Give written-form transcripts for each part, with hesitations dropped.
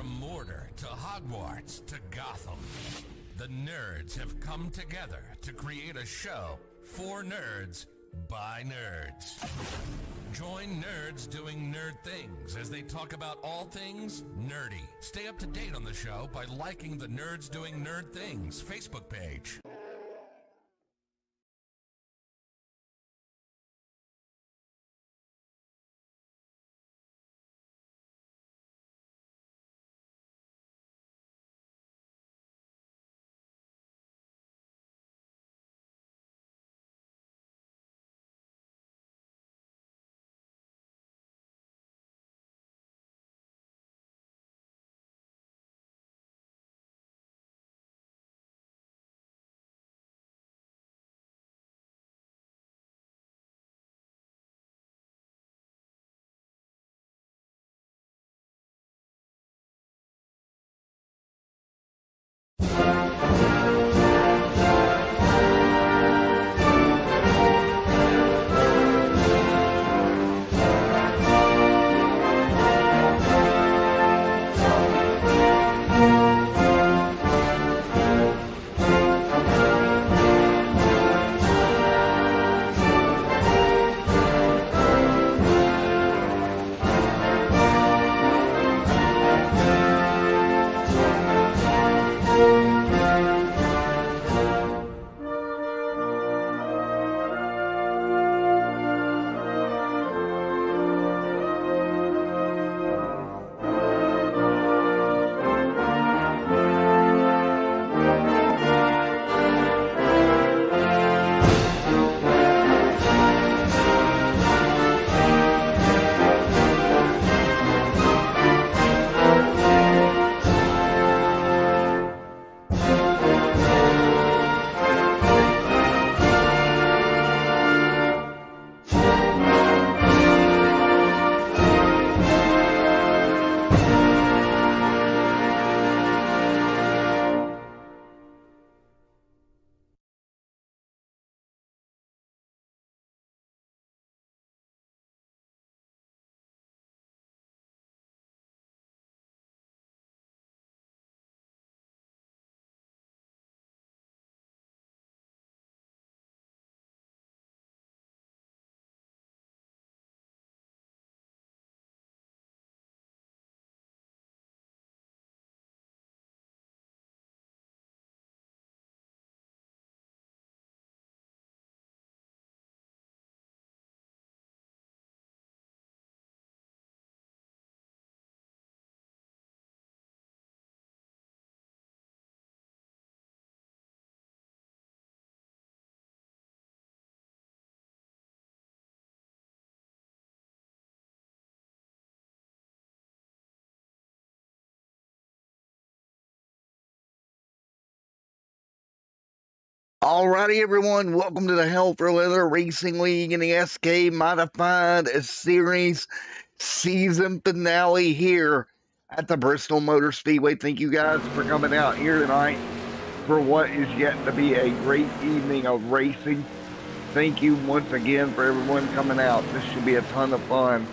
From Mordor to Hogwarts to Gotham, the nerds have come together to create a show for nerds by nerds. Join nerds doing nerd things as they talk about all things nerdy. Stay up to date on the show by liking the Nerds Doing Nerd Things Facebook page. Alrighty, everyone, welcome to the Hell for Leather Racing League in the SK Modified Series season finale here at the Bristol Motor Speedway. Thank you guys for coming out here tonight for what is yet to be a great evening of racing. Thank you once again for everyone coming out. This should be a ton of fun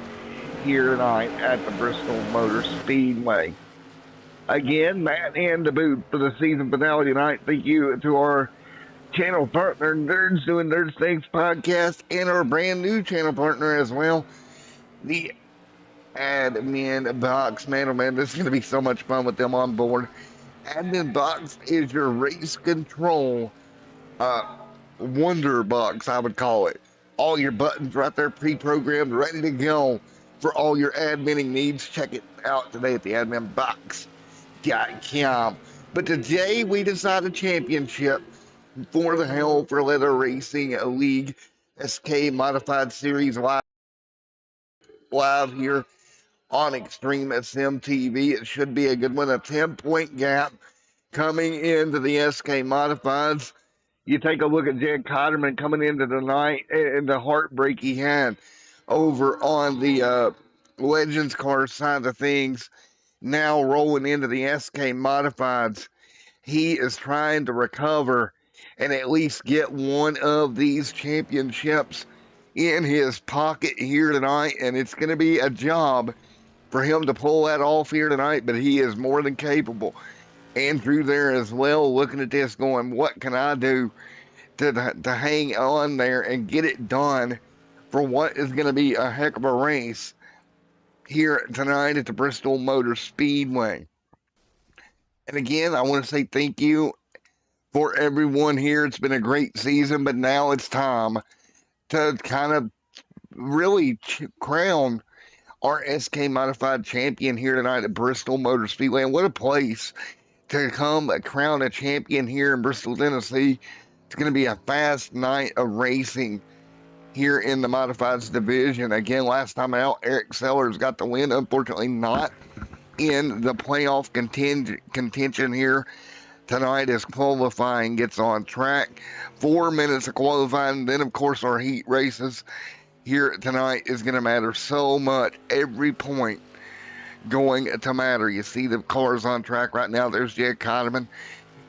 here tonight at the Bristol Motor Speedway. Again, Matt and the boot for the season finale tonight. Thank you to our channel partner, Nerds Doing Nerd Things podcast, and our brand new channel partner as well, the Admin Box. Man, oh man, this is going to be so much fun with them on board. Admin Box is your race control wonder box, I would call it. All your buttons right there pre-programmed, ready to go for all your adminning needs. Check it out today at the adminbox.com. But today we decided championship for the Hell for Leather Racing League SK Modified Series live here on Extreme SM TV. It should be a good one. A 10-point gap coming into the SK Modifieds. You take a look at Jed Cotterman coming into the night and the heartbreak he had over on the Legends car side of things. Now rolling into the SK Modifieds, he is trying to recover and at least get one of these championships in his pocket here tonight, and it's going to be a job for him to pull that off here tonight, but he is more than capable. Andrew there as well, looking at this, going, "What can I do to hang on there and get it done for what is going to be a heck of a race here tonight at the Bristol Motor Speedway?" And again, I want to say thank you for everyone here. It's been a great season, but now it's time to kind of really crown our SK Modified champion here tonight at Bristol Motor Speedway. And what a place to come crown a champion here in Bristol, Tennessee. It's going to be a fast night of racing here in the Modifieds division. Again, last time out, Eric Sellers got the win. Unfortunately, not in the playoff contention here tonight as qualifying gets on track. 4 minutes of qualifying. Then, of course, our heat races here tonight is going to matter so much. Every point going to matter. You see the cars on track right now. There's Jed Kahneman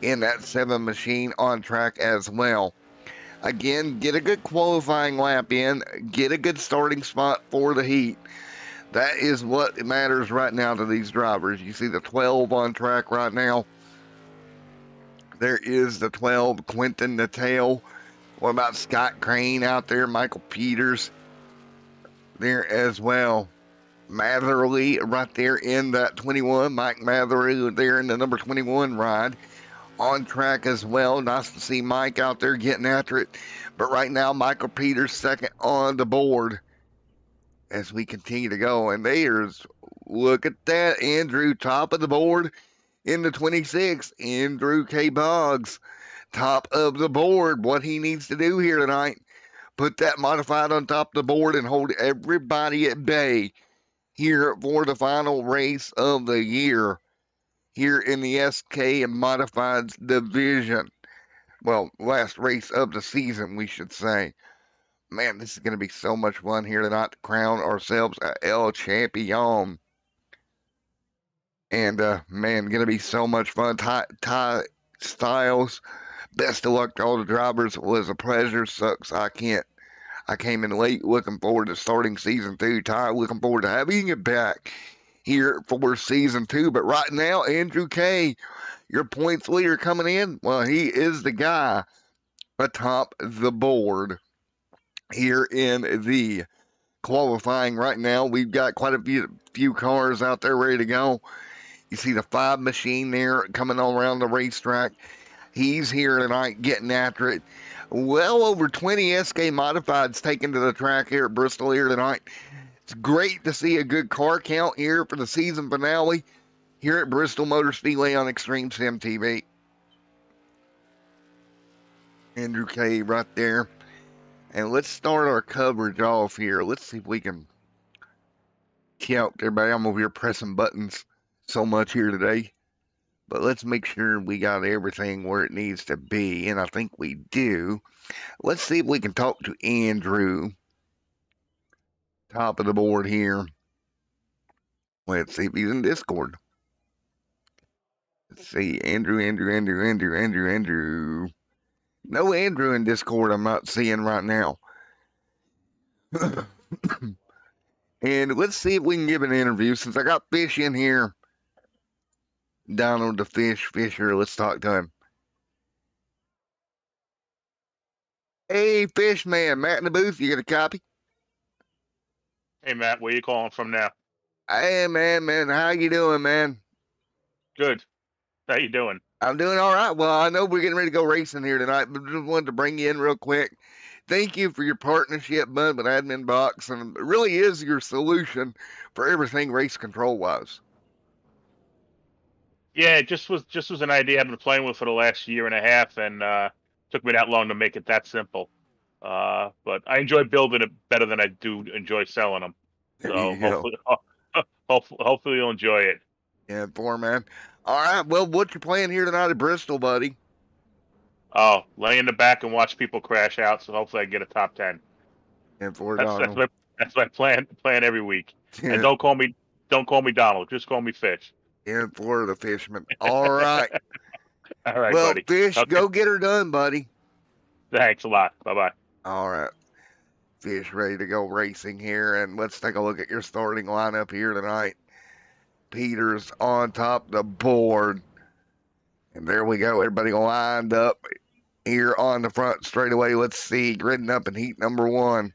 in that 7 machine on track as well. Again, get a good qualifying lap in. Get a good starting spot for the heat. That is what matters right now to these drivers. You see the 12 on track right now. There is the 12, Quentin Natal. What about Scott Crane out there? Michael Peters there as well. Matherly right there in that 21. Mike Matherly there in the number 21 ride. On track as well. Nice to see Mike out there getting after it. But right now, Michael Peters second on the board as we continue to go. And there's, look at that, Andrew top of the board in the 26. Andrew K. Boggs top of the board. What he needs to do here tonight, put that modified on top of the board and hold everybody at bay here for the final race of the year here in the SK and Modifieds division. Well, last race of the season, we should say. Man, this is going to be so much fun here tonight to crown ourselves a El Champion. And, man, going to be so much fun. Ty Styles, best of luck to all the drivers. It was a pleasure. Sucks I came in late. Looking forward to starting season 2. Ty, looking forward to having you back here for season 2. But right now, Andrew K., your points leader coming in. Well, he is the guy atop the board here in the qualifying right now. We've got quite a few cars out there ready to go. You see the 5 machine there coming all around the racetrack. He's here tonight getting after it. Well over 20 SK Modifieds taken to the track here at Bristol here tonight. It's great to see a good car count here for the season finale here at Bristol Motor Speedway on Extreme Sim TV. Andrew K. right there. And let's start our coverage off here. Let's see if we can count everybody. I'm over here pressing buttons so much here today. But let's make sure we got everything where it needs to be. And I think we do. Let's see if we can talk to Andrew. Top of the board here. Let's see if he's in Discord. Let's see. Andrew. No Andrew in Discord I'm not seeing right now. And let's see if we can give an interview. Since I got Fish in here. Donald the Fisher. Let's talk to him. Hey, Fish man. Matt in the booth. You got a copy? Hey, Matt. Where you calling from now? Hey, man. How you doing, man? Good. How you doing? I'm doing all right. Well, I know we're getting ready to go racing here tonight, but just wanted to bring you in real quick. Thank you for your partnership, bud, with Admin Box, and it really is your solution for everything race control wise. Yeah, it just was an idea I've been playing with for the last year and a half, and took me that long to make it that simple. But I enjoy building it better than I do enjoy selling them. So hopefully you'll enjoy it. Yeah, man. All right. Well, what you playing here tonight at Bristol, buddy? Oh, lay in the back and watch people crash out. So hopefully I get a top 10. And That's my plan every week. Yeah. And don't call me Donald. Just call me Fish. In Florida, Fishman. All right. All right, well, buddy. Fish, Okay. Go get her done, buddy. Thanks a lot. Bye-bye. All right. Fish ready to go racing here, and let's take a look at your starting lineup here tonight. Peters on top of the board. And there we go. Everybody lined up here on the front straightaway. Let's see. Gridding up in heat number 1.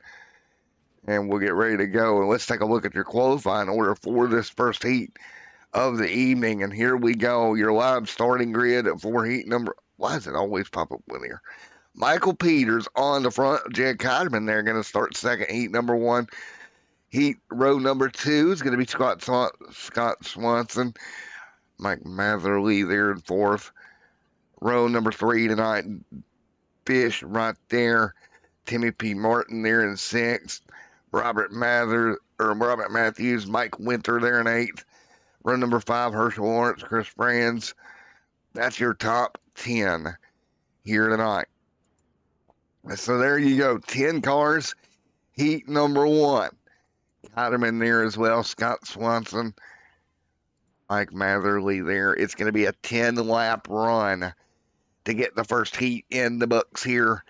And we'll get ready to go. And let's take a look at your qualifying order for this first heat of the evening. And here we go. Your live starting grid for heat number. Why does it always pop up with here? Michael Peters on the front. Jed Kotterman there going to start second, heat number 1. Heat row number 2 is going to be Scott Swanson. Mike Matherly there in 4th. Row number 3 tonight. Fish right there. Timmy P. Martin there in 6th. Robert Matthews, Mike Winter there in 8th. Row number 5, Herschel Lawrence, Chris Franz. That's your top 10 here tonight. So there you go, 10 cars, heat number 1. Got him in there as well, Scott Swanson, Mike Matherly there. It's going to be a 10-lap run to get the first heat in the books here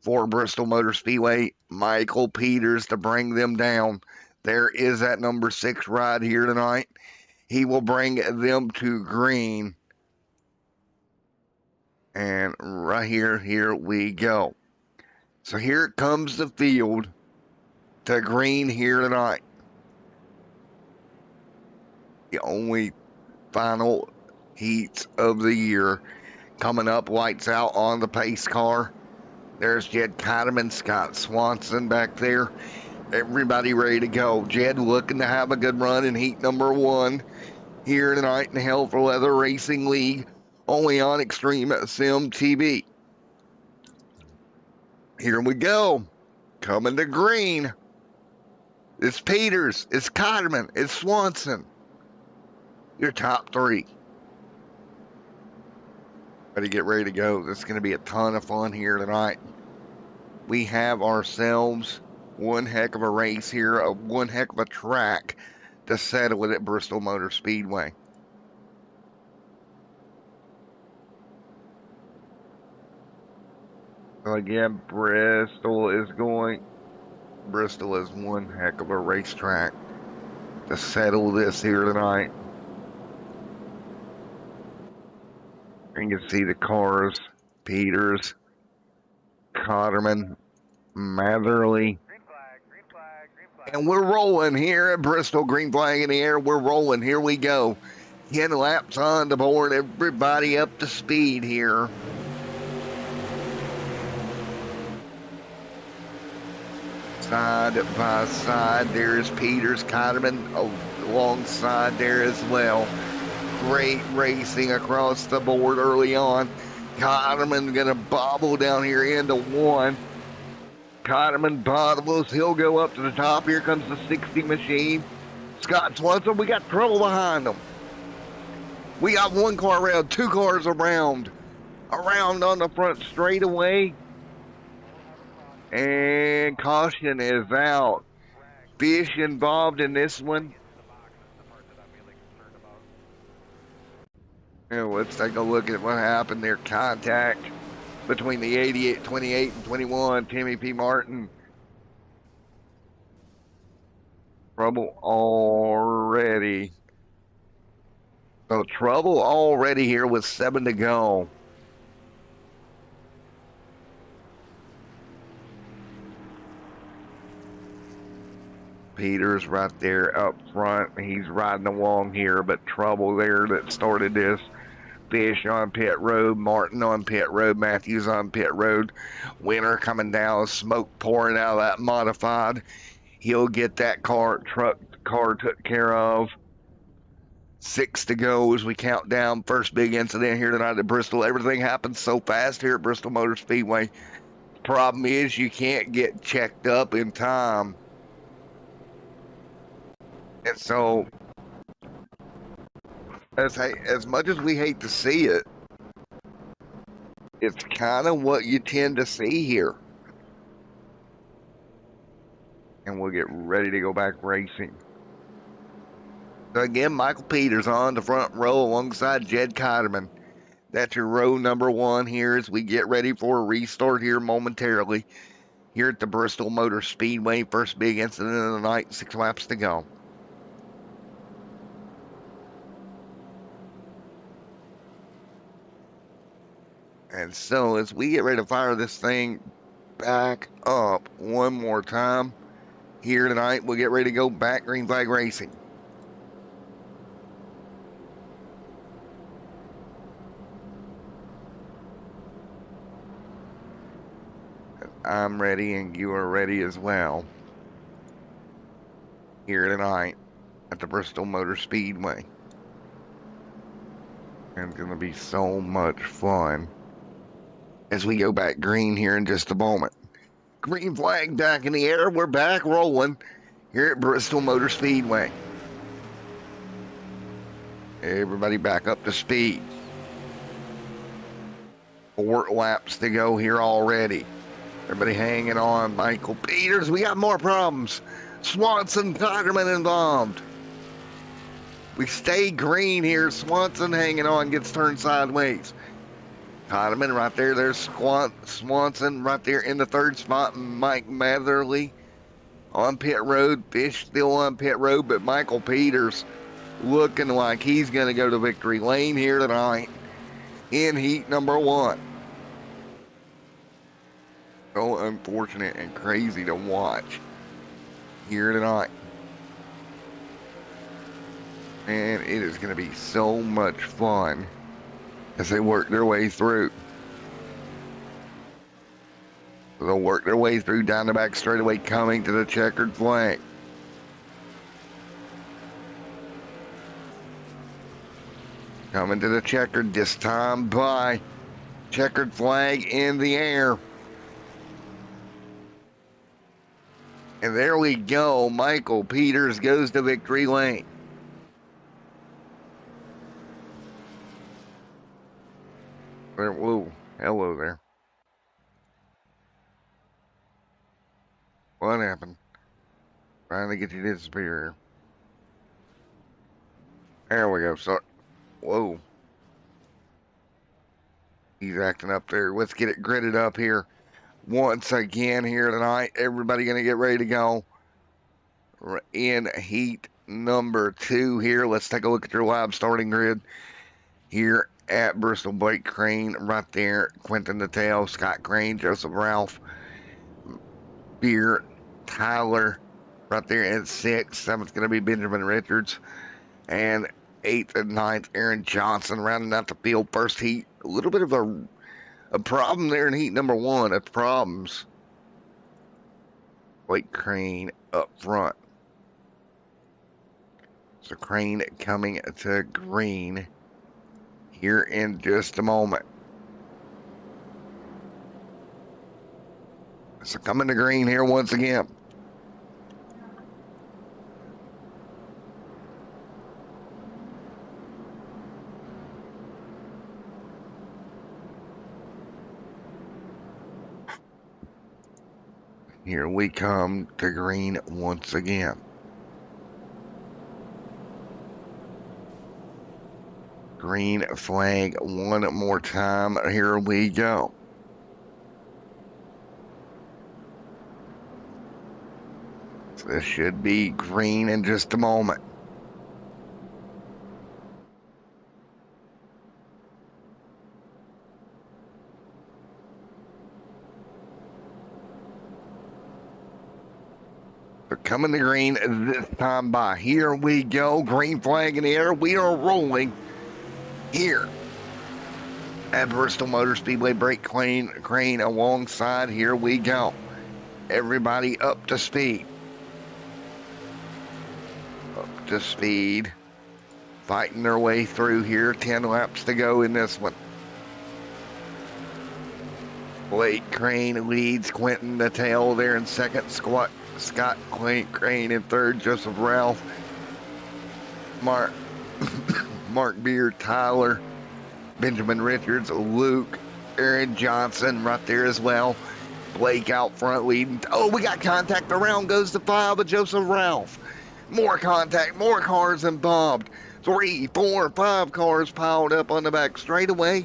for Bristol Motor Speedway. Michael Peters to bring them down. There is that number 6 ride here tonight. He will bring them to green. And right here we go. So here comes the field to green here tonight. The only final heats of the year coming up. Lights out on the pace car. There's Jed Kotterman, Scott Swanson back there. Everybody ready to go. Jed looking to have a good run in heat number 1 here tonight in the Hell for Leather Racing League, only on Extreme Sim TV. Here we go. Coming to green. It's Peters, it's Kotterman, it's Swanson. Your top 3. Ready to get ready to go. This is going to be a ton of fun here tonight. We have ourselves one heck of a race here, one heck of a track to settle it at Bristol Motor Speedway. So again, Bristol is one heck of a racetrack to settle this here tonight. And you can see the cars, Peters, Kotterman, Matherly. And we're rolling here at Bristol. Green flag in the air. We're rolling. Here we go. 10 laps on the board. Everybody up to speed here. Side by side. There's Peters, Kotterman alongside there as well. Great racing across the board early on. Kotterman going to bobble down here into 1. Kotterman bobbles. He'll go up to the top. Here comes the 60 machine. Scott Swanson, we got trouble behind them. We got 1 car around, 2 cars around. Around on the front straightaway. And caution is out. Fish involved in this one. And let's take a look at what happened there. Contact between the 28 and 21. Timmy P. Martin. Trouble already. So trouble already here with 7 to go. Peters right there up front. He's riding along here, but trouble there that started this. Fish on pit road, Martin on pit road, Matthews on pit road. Winter coming down, smoke pouring out of that modified. He'll get that car took care of. 6 to go as we count down. First big incident here tonight at Bristol. Everything happens so fast here at Bristol Motor Speedway. Problem is you can't get checked up in time. And so, as much as we hate to see it, it's kind of what you tend to see here. And we'll get ready to go back racing. So again, Michael Peters on the front row alongside Jed Kotterman. That's your row number 1 here as we get ready for a restart here momentarily. Here at the Bristol Motor Speedway. First big incident of the night, 6 laps to go. And so as we get ready to fire this thing back up one more time here tonight, we'll get ready to go back green flag racing. I'm ready and you are ready as well here tonight at the Bristol Motor Speedway. And it's going to be so much fun as we go back green here in just a moment. Green flag back in the air. We're back rolling here at Bristol Motor Speedway. Everybody back up to speed. 4 laps to go here already. Everybody hanging on. Michael Peters, we got more problems. Swanson, Cotterman involved. We stay green here. Swanson hanging on, gets turned sideways. Cotterman right there. There's Swanson right there in the 3rd spot. Mike Matherly on pit road. Fish still on pit road, but Michael Peters looking like he's going to go to victory lane here tonight in heat number 1. So unfortunate and crazy to watch here tonight. And it is going to be so much fun as they work their way through. They'll work their way through down the back straightaway, coming to the checkered flag. Coming to the checkered, this time by checkered flag in the air. And there we go. Michael Peters goes to victory lane. Whoa, hello there. What happened? Trying to get you to disappear here. There we go. So, whoa. He's acting up there. Let's get it gridded up here once again here tonight. Everybody going to get ready to go in heat number 2 here. Let's take a look at your live starting grid here at Bristol. Blake Crane right there. Quentin Natal, Scott Crane, Joseph Ralph, Beer, Tyler right there at 6th. 7th going to be Benjamin Richards. And 8th and 9th, Aaron Johnson rounding out the field. First heat, a little bit of a problem there in heat number 1. That's problems. Blake Crane up front. So Crane coming to green here in just a moment. So coming to green here once again. Here we come to green once again. Green flag one more time. Here we go. So this should be green in just a moment. Coming to green this time by. Here we go. Green flag in the air. We are rolling here at Bristol Motor Speedway. Brake Crane alongside. Here we go. Everybody up to speed. Up to speed. Fighting their way through here. 10 laps to go in this one. Blake Crane leads. Quentin Natal there in 2nd. Scott Crane in 3rd, Joseph Ralph, Mark Beard, Tyler, Benjamin Richards, Luke, Aaron Johnson right there as well. Blake out front leading. Oh, we got contact. The round goes to 5 of Joseph Ralph. More contact, more cars involved. 3, 4, 5 cars piled up on the back straightaway.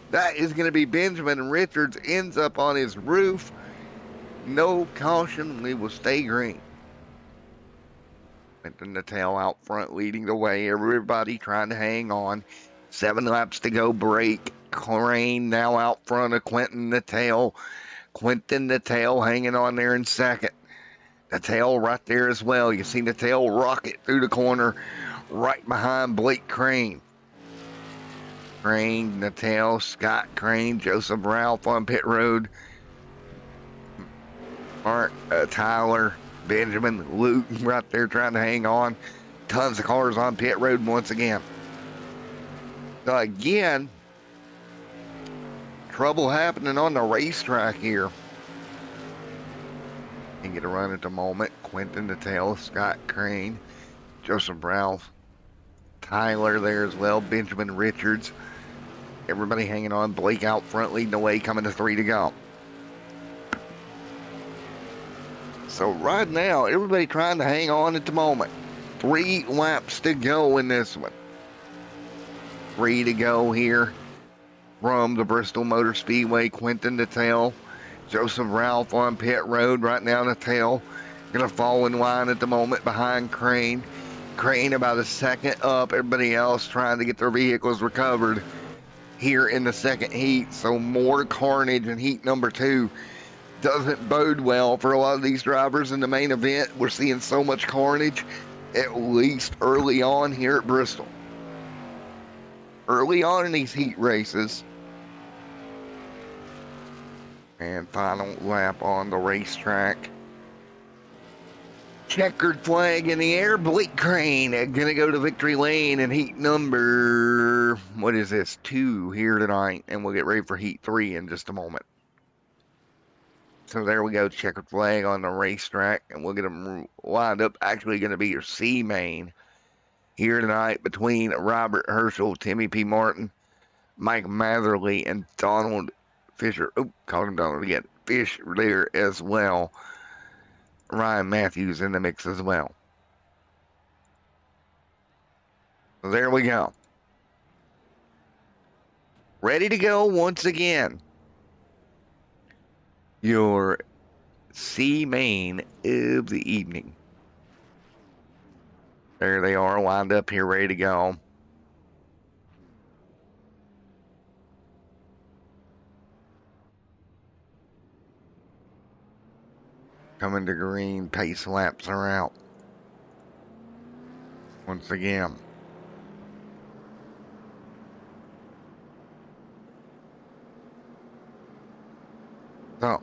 That is going to be Benjamin Richards, ends up on his roof. No caution, we will stay green. Quentin Natal out front leading the way. Everybody trying to hang on. 7 laps to go, break. Crane now out front of Quentin Natal. Quentin Natal hanging on there in second. Natal right there as well. You see Natal rocket through the corner right behind Blake Crane. Crane, Natal, Scott Crane, Joseph Ralph on pit road. Mark, Tyler, Benjamin, Luke right there trying to hang on. Tons of cars on pit road once again. So again, trouble happening on the racetrack here. And get a run at the moment. Quentin Natal, Scott Crane, Joseph Ralph, Tyler there as well, Benjamin Richards. Everybody hanging on. Blake out front leading the way, coming to 3 to go. So right now, everybody trying to hang on at the moment. 3 laps to go in this one. 3 to go here from the Bristol Motor Speedway. Quentin Natal, Joseph Ralph on pit road right now. Natal going to fall in line at the moment behind Crane. Crane about a second up. Everybody else trying to get their vehicles recovered here in the second heat. So more carnage in heat number 2 doesn't bode well for a lot of these drivers in the main event. We're seeing so much carnage, at least early on here at Bristol. Early on in these heat races. And final lap on the racetrack. Checkered flag in the air. Blake Crane gonna go to victory lane in heat number, 2 here tonight. And we'll get ready for heat 3 in just a moment. So there we go, checkered flag on the racetrack. And we'll get them lined up. Actually going to be your C main here tonight between Robert Herschel, Timmy P. Martin, Mike Matherly, and Donald Fisher. Oh, called him Donald again. Fish there as well. Ryan Matthews in the mix as well. So there we go. Ready to go once again. Your C main of the evening. There they are, lined up here, ready to go. Coming to green, pace laps are out. Once again. So.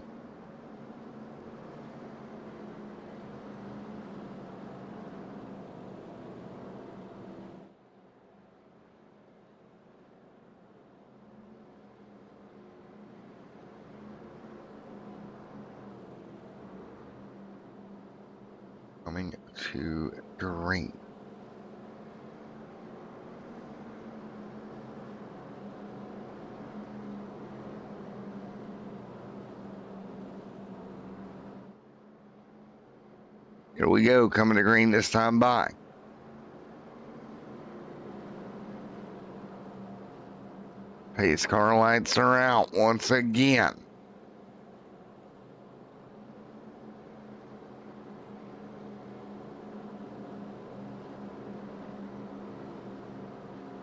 Coming to green. Here we go, coming to green this time by. Pace car lights are out once again.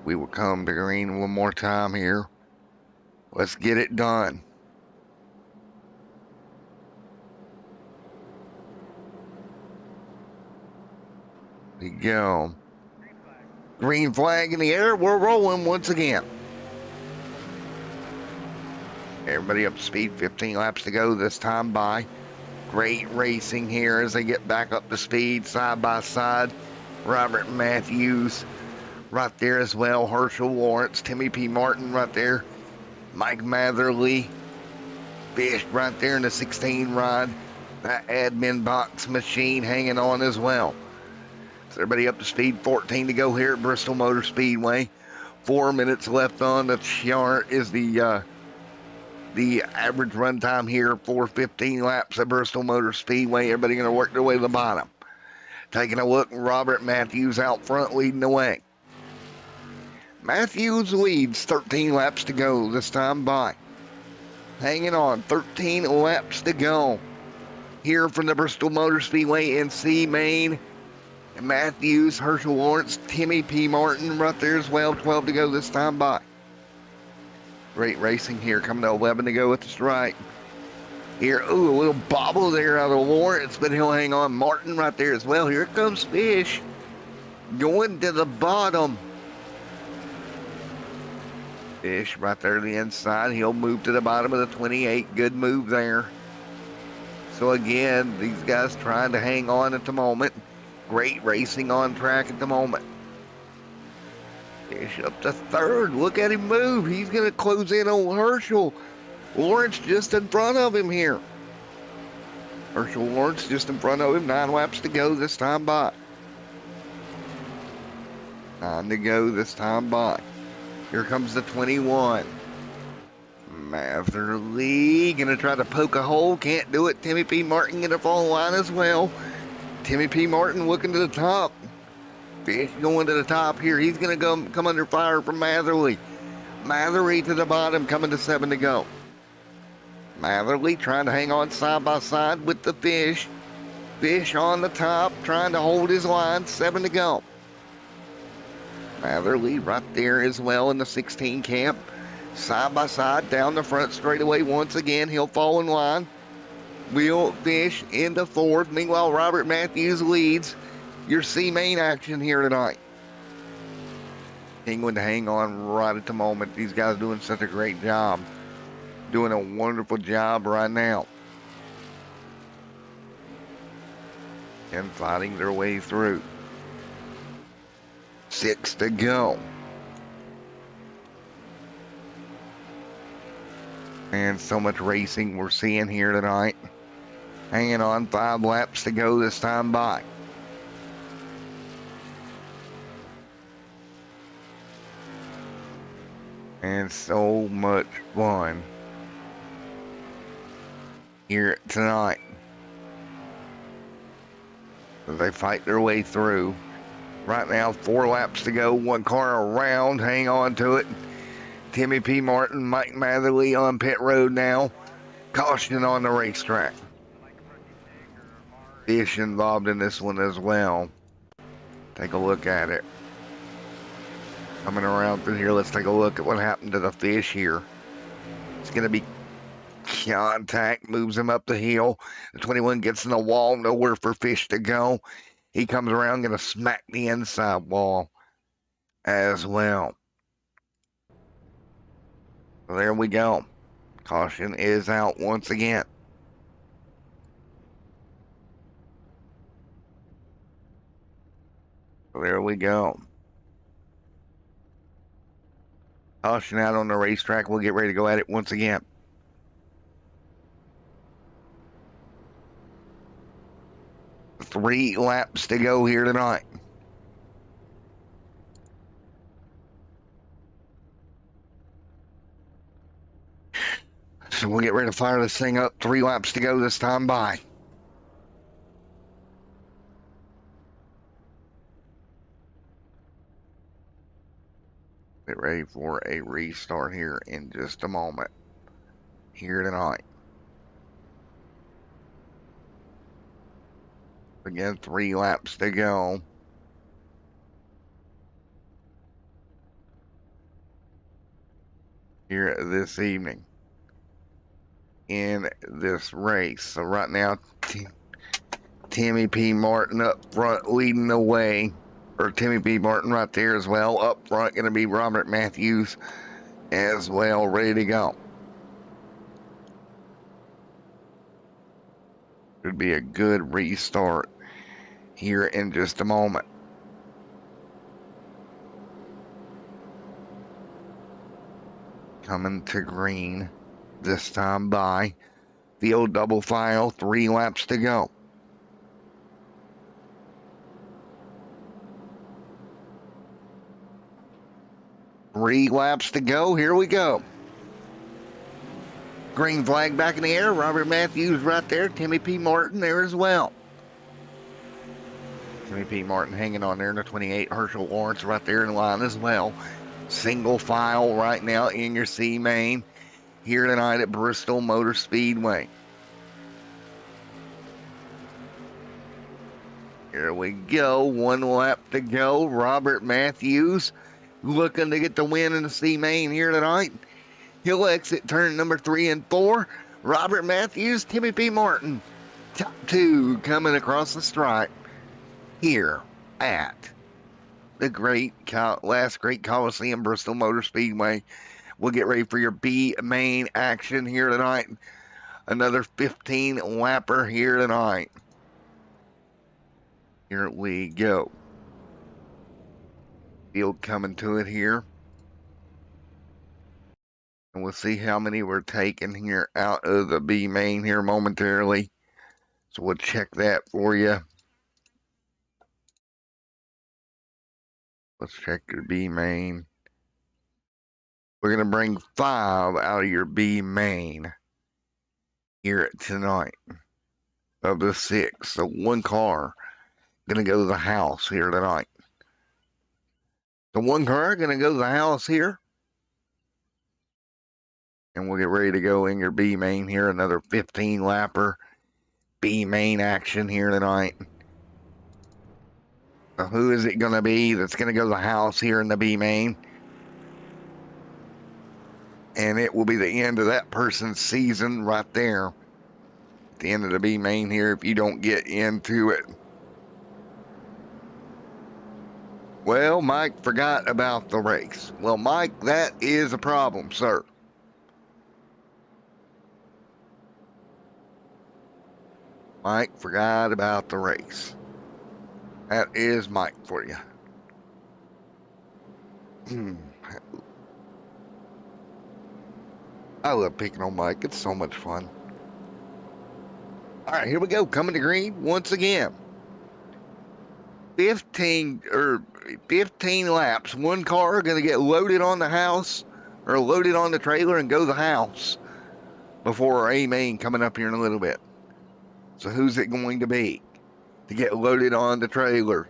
We will come to green one more time here. Let's get it done. There you go. Green flag in the air. We're rolling once again. Everybody up to speed. 15 laps to go this time by. Great racing here as they get back up to speed side by side. Robert Matthews right there as well. Herschel Lawrence, Timmy P. Martin right there. Mike Matherly. Fish right there in the 16 ride. That admin box machine hanging on as well. So everybody up to speed. 14 to go here at Bristol Motor Speedway. 4 minutes left on the chart is the average run time here for 15 laps at Bristol Motor Speedway. Everybody going to work their way to the bottom. Taking a look, Robert Matthews out front leading the way. Matthews leads, 13 laps to go this time by. Hanging on, 13 laps to go here from the Bristol Motor Speedway in C main. Matthews, Herschel Lawrence, Timmy P. Martin right there as well. 12 to go this time by. Great racing here, coming to 11 to go with the strike. Here, ooh, a little bobble there out of Lawrence, but he'll hang on. Martin right there as well. Here comes Fish, going to the bottom. Fish right there to the inside. He'll move to the bottom of the 28. Good move there. So again, these guys trying to hang on at the moment. Great racing on track at the moment. Fish up to third. Look at him move. He's going to close in on Herschel. Lawrence just in front of him here. Herschel Lawrence just in front of him. 9 laps to go this time by. 9 to go this time by. Here comes the 21. Matherly going to try to poke a hole. Can't do it. Timmy P. Martin going to fall in line as well. Timmy P. Martin looking to the top. Fish going to the top here. He's going to come under fire from Matherly. Matherly to the bottom, coming to 7 to go. Matherly trying to hang on side by side with the Fish. Fish on the top, trying to hold his line. 7 to go. Matherly right there as well in the 16 camp. Side by side down the front straightaway once again. He'll fall in line. Will Fish into 4th. Meanwhile, Robert Matthews leads your C-main action here tonight. England to hang on right at the moment. These guys doing such a great job. Doing a wonderful job right now. And fighting their way through. 6 to go. And so much racing we're seeing here tonight. Hanging on, 5 laps to go this time by. And so much fun here tonight as they fight their way through. Right now, 4 laps to go, 1 car around. Hang on to it. Timmy P. Martin, Mike Matherly on pit road now. Caution on the racetrack. Fish involved in this one as well. Take a look at it. Coming around through here, let's take a look at what happened to the Fish here. It's going to be contact, moves him up the hill. The 21 gets in the wall, nowhere for Fish to go. He comes around, going to smack the inside wall as well. So there we go. Caution is out once again. So there we go. Caution out on the racetrack. We'll get ready to go at it once again. Three laps to go here tonight. So we'll get ready to fire this thing up. 3 laps to go this time by. Get ready for a restart here in just a moment. Here tonight. Again, 3 laps to go. Here this evening. In this race. So right now, Timmy P. Martin up front leading the way. Or Timmy P. Martin right there as well. Up front going to be Robert Matthews as well, ready to go. Could be a good restart here in just a moment. Coming to green this time by. Field double file, 3 laps to go. Three laps to go. Here we go. Green flag back in the air. Robert Matthews right there. Timmy P. Martin there as well. Timmy P. Martin hanging on there in the 28. Herschel Lawrence right there in line as well. Single file right now in your C main here tonight at Bristol Motor Speedway. Here we go. One lap to go. Robert Matthews looking to get the win in the C main here tonight. He'll exit turn number 3 and 4. Robert Matthews, Timmy P. Martin, top 2 coming across the stripe here at the last great Coliseum, Bristol Motor Speedway. We'll get ready for your B main action here tonight. Another 15 lapper here tonight. Here we go. Field coming to it here. And we'll see how many we're taking here out of the B main here momentarily. So we'll check that for you. Let's check your B main. We're going to bring 5 out of your B main here tonight of the 6. So 1 car going to go to the house here tonight. So 1 car going to go to the house here. And we'll get ready to go in your B main here. Another 15 lapper B main action here tonight. So who is it going to be that's going to go to the house here in the B main? And it will be the end of that person's season right there. At the end of the B main here if you don't get into it. Well, Mike forgot about the race. Well, Mike, that is a problem, sir. Mike forgot about the race. That is Mike for you. I love picking on Mike. It's so much fun. All right, here we go. Coming to green once again. 15 laps. 1 car going to get loaded on the house or loaded on the trailer and go to the house before our A main coming up here in a little bit. So who's it going to be to get loaded on the trailer?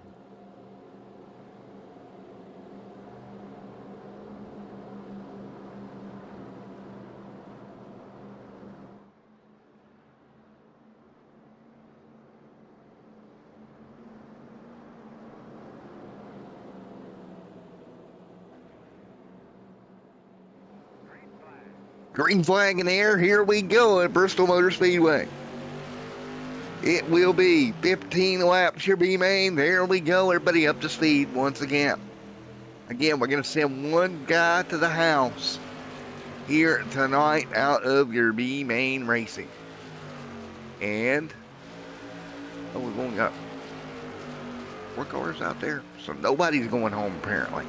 Green flag in the air. Here we go at Bristol Motor Speedway. It will be 15 laps your B main. There we go. Everybody up to speed once again. Again, we're going to send 1 guy to the house here tonight out of your B main racing. And we're going up 4 cars out there. So nobody's going home apparently.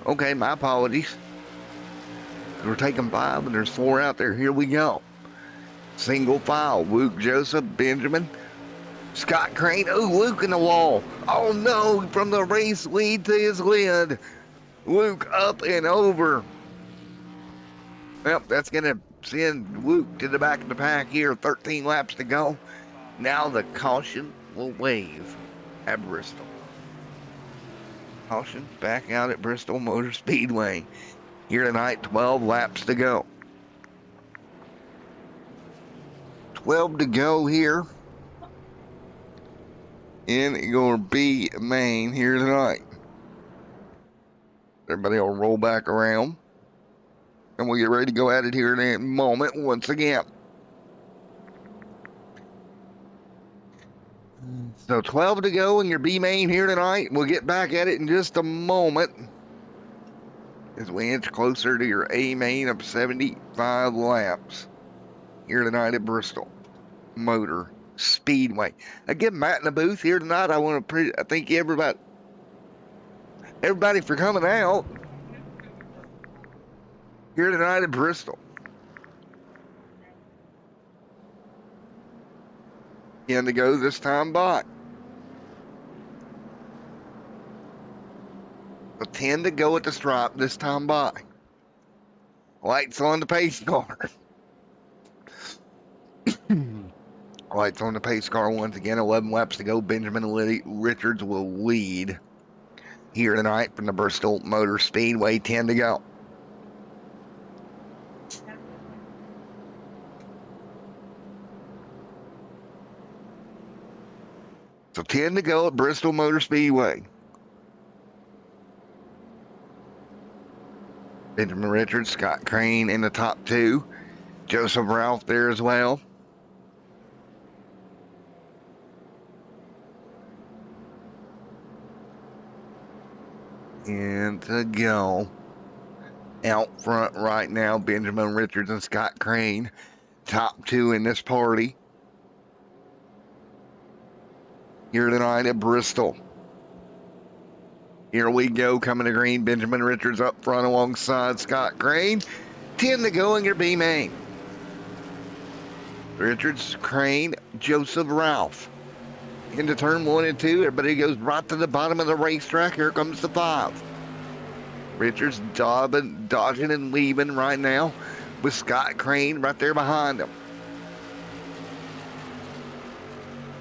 Okay, my apologies. We're taking 5 and there's 4 out there. Here we go. Single file. Luke Joseph, Benjamin, Scott Crane. Oh, Luke in the wall. Oh no, from the race lead to his lead. Luke up and over. Well, that's going to send Luke to the back of the pack here. 13 laps to go. Now the caution will wave at Bristol. Caution back out at Bristol Motor Speedway. Here tonight, 12 laps to go. 12 to go here in your B main here tonight. Everybody will roll back around. And we'll get ready to go at it here in a moment once again. So 12 to go in your B main here tonight. We'll get back at it in just a moment as we inch closer to your A main of 75 laps here tonight at Bristol Motor Speedway. Again, Matt in the booth here tonight. I want to thank everybody for coming out here tonight at Bristol. In to go this time by. A 10 to go at the stripe this time by. Lights on the pace car. Lights on the pace car once again. 11 laps to go. Benjamin Richards will lead here tonight from the Bristol Motor Speedway. 10 to go. So 10 to go at Bristol Motor Speedway. Benjamin Richards, Scott Crane in the top two. Joseph Ralph there as well. And to go. Out front right now, Benjamin Richards and Scott Crane. Top two in this party. Here tonight at Bristol. Here we go, coming to green. Benjamin Richards up front alongside Scott Crane. 10 to go in your B main. Richards, Crane, Joseph Ralph. Into turn 1 and 2. Everybody goes right to the bottom of the racetrack. Here comes the 5. Richards dodging and weaving right now with Scott Crane right there behind him.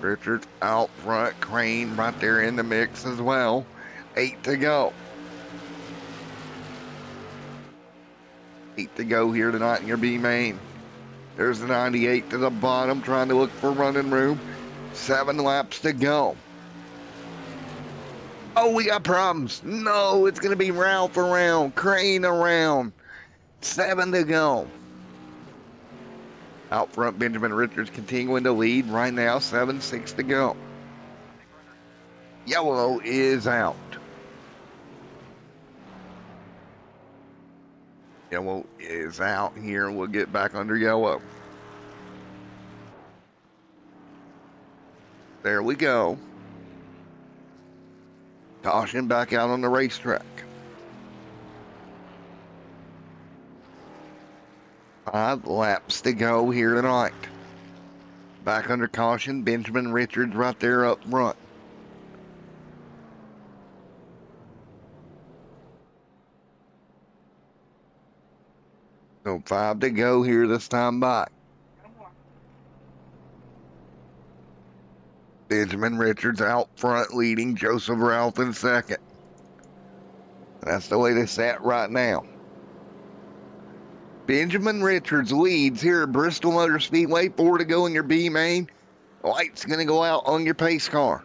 Richards out front, Crane right there in the mix as well. 8 to go. 8 to go here tonight in your B main. There's the 98 to the bottom, trying to look for running room. 7 laps to go. Oh, we got problems. No, it's going to be Ralph around, Crane around. 7 to go. Out front, Benjamin Richards continuing to lead right now. 7-6 to go. Yellow is out. Yellow is out here. We'll get back under yellow. There we go. Caution back out on the racetrack. 5 laps to go here tonight. Back under caution, Benjamin Richards right there up front. So 5 to go here this time by. Benjamin Richards out front leading, Joseph Ralph in second. That's the way they sat right now. Benjamin Richards leads here at Bristol Motor Speedway. 4 to go in your B main. Light's going to go out on your pace car.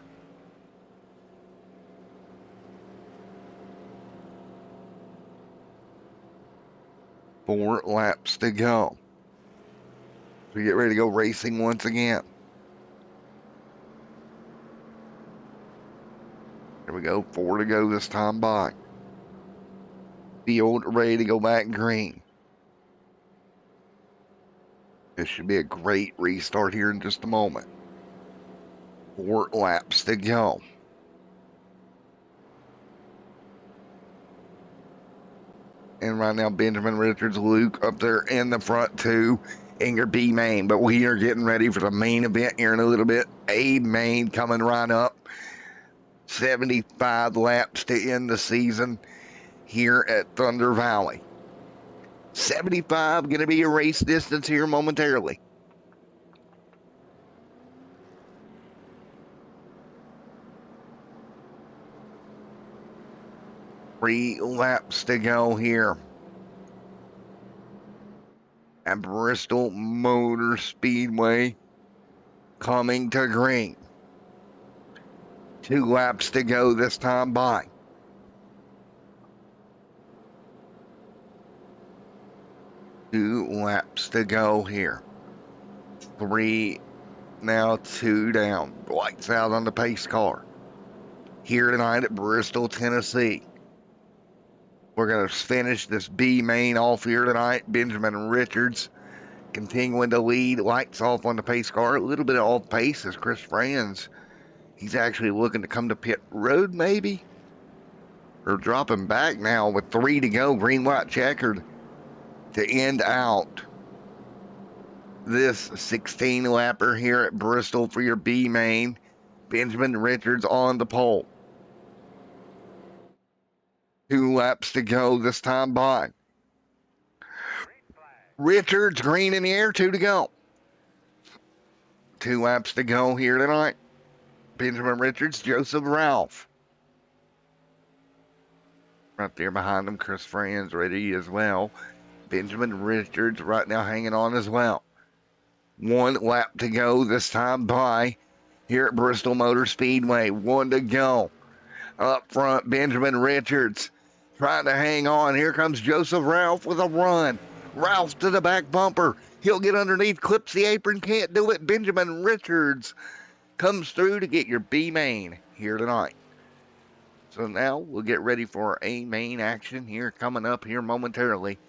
Four laps to go. So get ready to go racing once again. There we go. 4 to go this time by. Field ready to go back green. This should be a great restart here in just a moment. 4 laps to go. And right now, Benjamin Richards, Luke up there in the front two in your B main. But we are getting ready for the main event here in a little bit. A main coming right up. 75 laps to end the season here at Thunder Valley. 75 going to be a race distance here momentarily. Three laps to go here at Bristol Motor Speedway, coming to green. 2 laps to go this time by. Two laps to go here. 3, now 2 down. Lights out on the pace car. Here tonight at Bristol, Tennessee. We're going to finish this B main off here tonight. Benjamin Richards continuing to lead. Lights off on the pace car. A little bit off pace as Chris Franz. He's actually looking to come to pit road maybe. Or dropping back now with 3 to go. Green, white, checkered to end out this 16-lapper here at Bristol for your B main. Benjamin Richards on the pole. 2 laps to go this time by. Richards, green in the air, 2 to go. 2 laps to go here tonight. Benjamin Richards, Joseph Ralph. Right there behind him, Chris Franz ready as well. Benjamin Richards right now hanging on as well. 1 lap to go this time by here at Bristol Motor Speedway. One to go. Up front, Benjamin Richards trying to hang on. Here comes Joseph Ralph with a run. Ralph to the back bumper. He'll get underneath, clips the apron, can't do it. Benjamin Richards comes through to get your B main here tonight. So now we'll get ready for A main action here coming up here momentarily.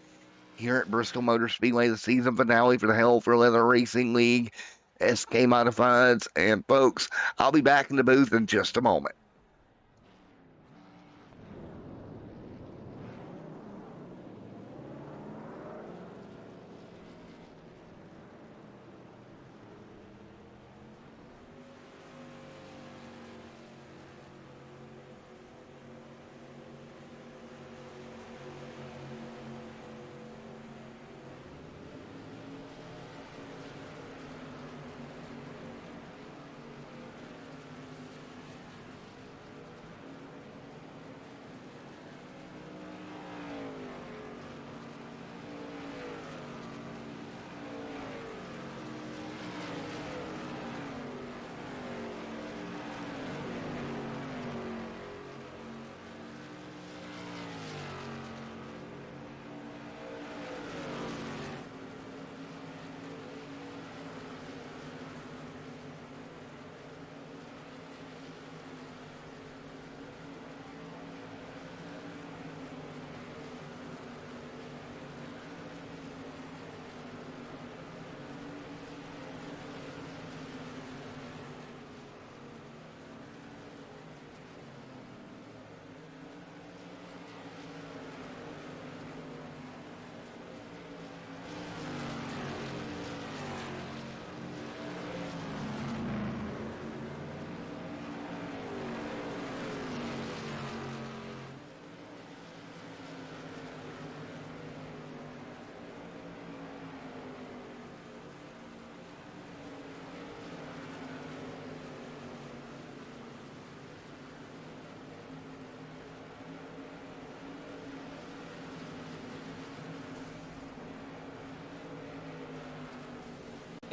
Here at Bristol Motor Speedway, the season finale for the Hell for Leather Racing League, SK Modifieds, and folks, I'll be back in the booth in just a moment.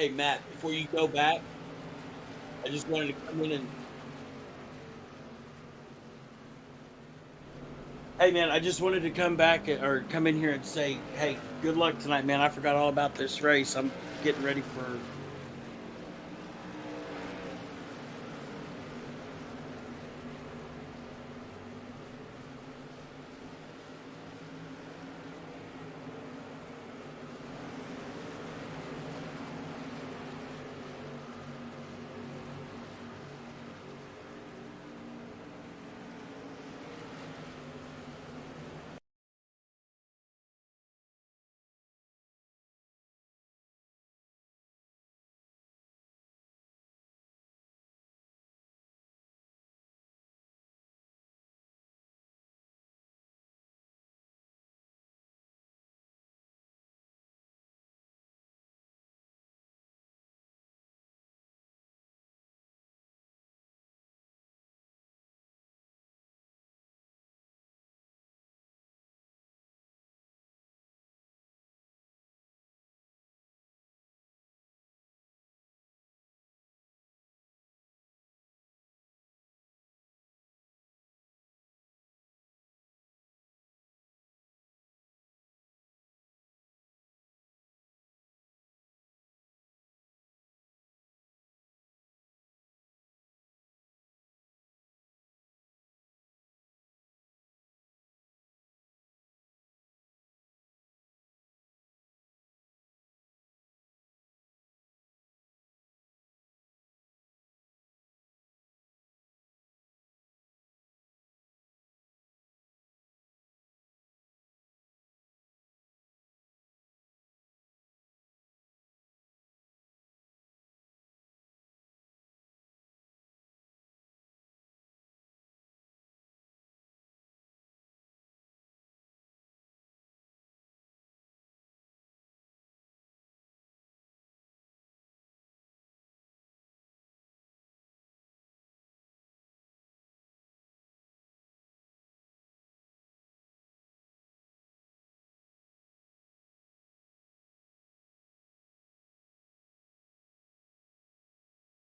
Hey, Matt, before you go back, I just wanted to come in and. Hey, man, I just wanted to come back or come in here and say, hey, good luck tonight, man. I forgot all about this race. I'm getting ready for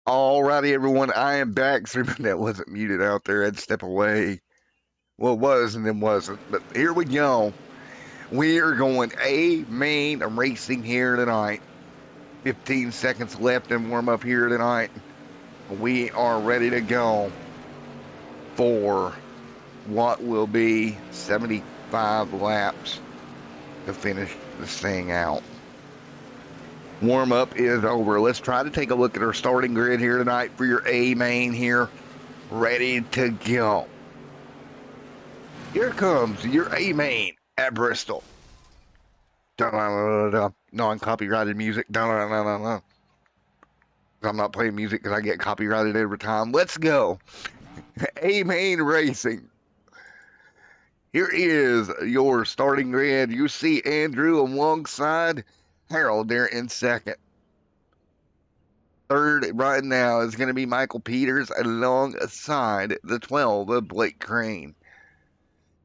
Alrighty, everyone, I am back. Sorry, that wasn't muted out there. I'd step away. Well, it was and then wasn't. But here we go. We are going A main racing here tonight. 15 seconds left in warm up here tonight. We are ready to go for what will be 75 laps to finish this thing out. Warm up is over. Let's try to take a look at our starting grid here tonight for your A main here. Ready to go. Here comes your A main at Bristol. Non-copyrighted music. I'm not playing music because I get copyrighted every time. Let's go. A main racing. Here is your starting grid. You see Andrew alongside Harold there in second. Third right now is going to be Michael Peters alongside the 12 of Blake Crane.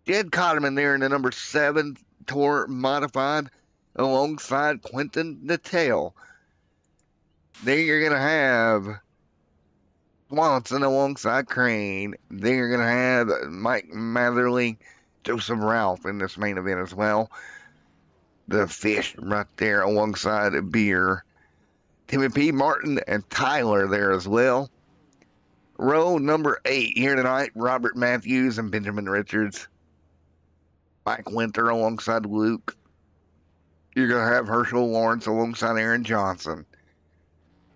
Jed Cotterman there in the number 7 Tour Modified alongside Quentin Natal. Then you're going to have Swanson alongside Crane. Then you're going to have Mike Matherly, Joseph Ralph in this main event as well. The Fish right there alongside Beer. Timmy P. Martin and Tyler there as well. Row number 8 here tonight, Robert Matthews and Benjamin Richards. Mike Winter alongside Luke. You're going to have Herschel Lawrence alongside Aaron Johnson.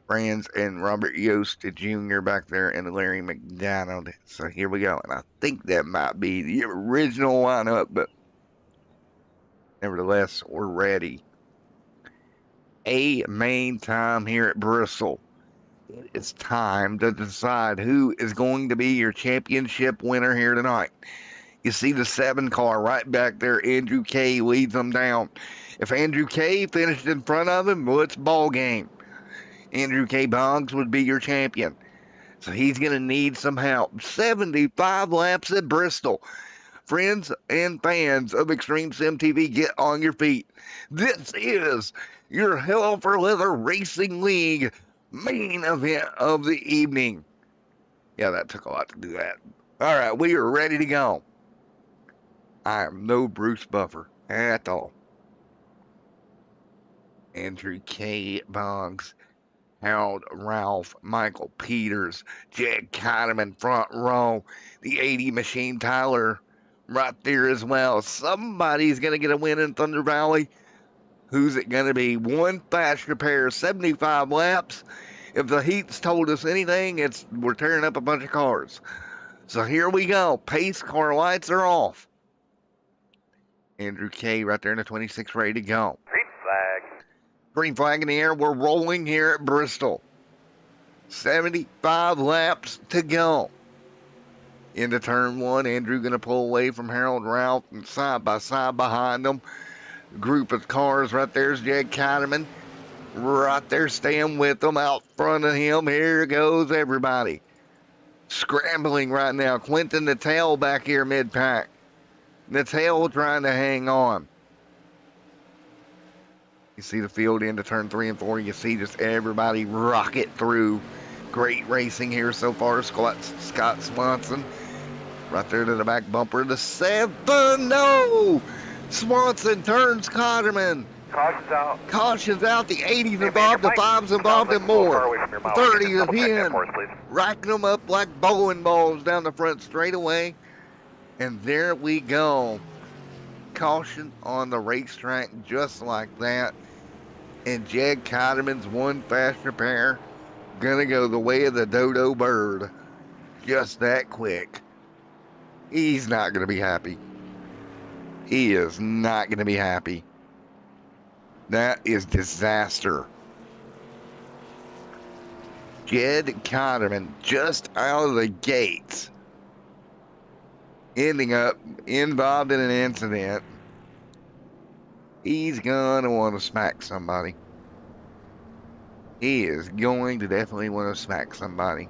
Franz and Robert Yost Jr. back there and Larry McDonald. So here we go. And I think that might be the original lineup, but nevertheless, we're ready. A main time here at Bristol. It's time to decide who is going to be your championship winner here tonight. You see the 7 car right back there. Andrew K leads them down. If Andrew K finished in front of him, well, it's ball game. Andrew K. Boggs would be your champion. So he's going to need some help. 75 laps at Bristol. Friends and fans of Extreme Sim TV, get on your feet. This is your Hell for Leather Racing League main event of the evening. Yeah, that took a lot to do that. All right, we are ready to go. I am no Bruce Buffer at all. Andrew K. Boggs, Harold Ralph, Michael Peters, Jed Kotterman front row, the 80 Machine Tyler right there as well. Somebody's going to get a win in Thunder Valley. Who's it going to be? One fast repair, 75 laps. If the heat's told us anything, we're tearing up a bunch of cars. So here we go. Pace car lights are off. Andrew K right there in the 26 ready to go. Green flag. Green flag in the air. We're rolling here at Bristol. 75 laps to go. Into turn 1, Andrew going to pull away from Harold Ralph and side by side behind them. Group of cars right there's Jed Kotterman. Right there staying with them out front of him. Here goes everybody. Scrambling right now. Quentin Natal back here mid-pack. Natal trying to hang on. You see the field into turn 3 and 4. You see just everybody rocket through. Great racing here so far. Scott Swanson right there to the back bumper. The 7. No! Swanson turns Cotterman. Caution's out. Caution's out. The 80's involved. The 5's involved and more. The 30's in. Racking them up like bowling balls down the front straightaway. And there we go. Caution on the racetrack just like that. And Jed Cotterman's one fast repair gonna go the way of the dodo bird. Just that quick. He's not gonna be happy. He is not gonna be happy. That is disaster. Jed Cotterman just out of the gates, ending up involved in an incident. He's gonna want to smack somebody. He is going to definitely want to smack somebody.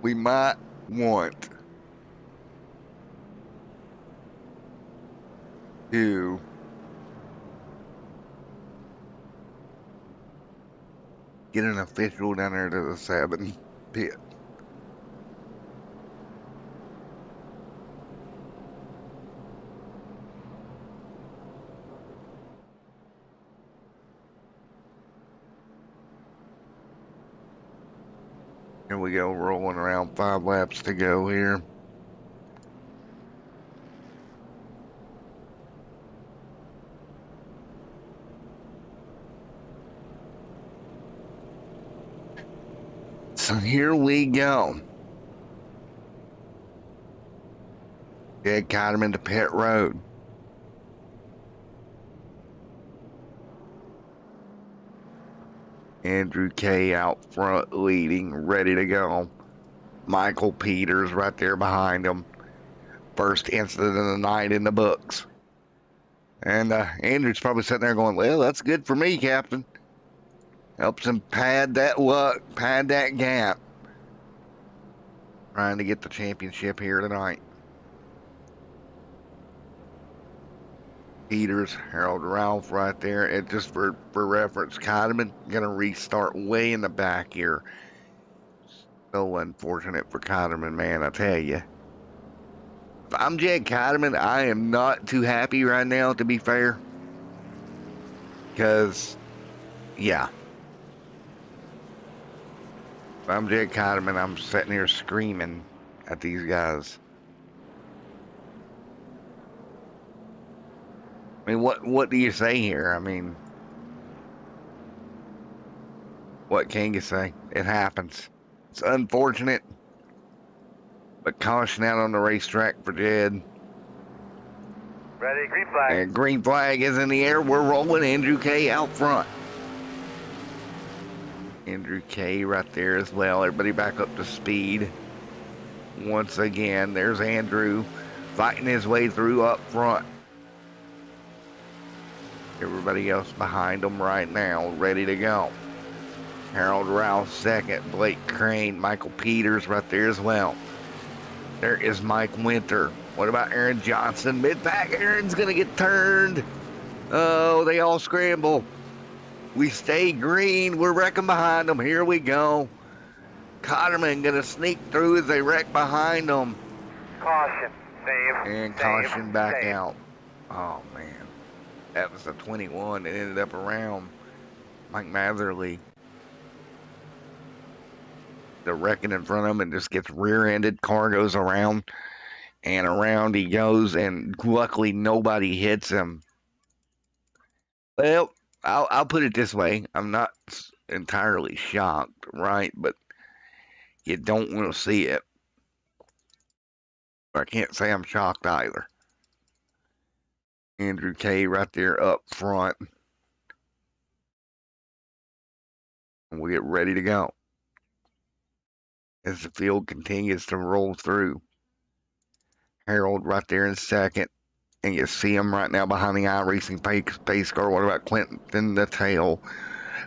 We might want to get an official down there to the 7 pit. Here we go, rolling around 5 laps to go here. So here we go. Jed got him into pit road. Andrew K out front leading, ready to go. Michael Peters right there behind him. First incident of the night in the books. And Andrew's probably sitting there going, well, that's good for me, Captain. Helps him pad that luck, pad that gap. Trying to get the championship here tonight. Peters, Harold Ralph right there. And just for reference, Kotteman going to restart way in the back here. So unfortunate for Kotteman, man, I tell you. If I'm Jed Kotteman, I am not too happy right now, to be fair. Because, yeah. If I'm Jed Kotteman, I'm sitting here screaming at these guys. I mean, what do you say here? I mean, what can you say? It happens. It's unfortunate, but caution out on the racetrack for Jed. Ready, green flag. And green flag is in the air. We're rolling. Andrew K out front. Andrew K right there as well. Everybody back up to speed. Once again, there's Andrew fighting his way through up front. Everybody else behind him right now, ready to go. Harold Rouse second, Blake Crane, Michael Peters right there as well. There is Mike Winter. What about Aaron Johnson? Mid-pack, Aaron's going to get turned. Oh, they all scramble. We stay green. We're wrecking behind them. Here we go. Kotteman going to sneak through as they wreck behind them. Caution. Save. And save, caution back save. out. Oh, man. That was a 21 that ended up around Mike Matherly. They're wrecking in front of him and just gets rear-ended. Car goes around and around he goes, and luckily nobody hits him. Well, I'll put it this way. I'm not entirely shocked, right? But you don't want to see it. I can't say I'm shocked either. Andrew K right there up front. And we get ready to go. As the field continues to roll through. Harold right there in second. And you see him right now behind the iRacing pace car. What about Clinton the tail?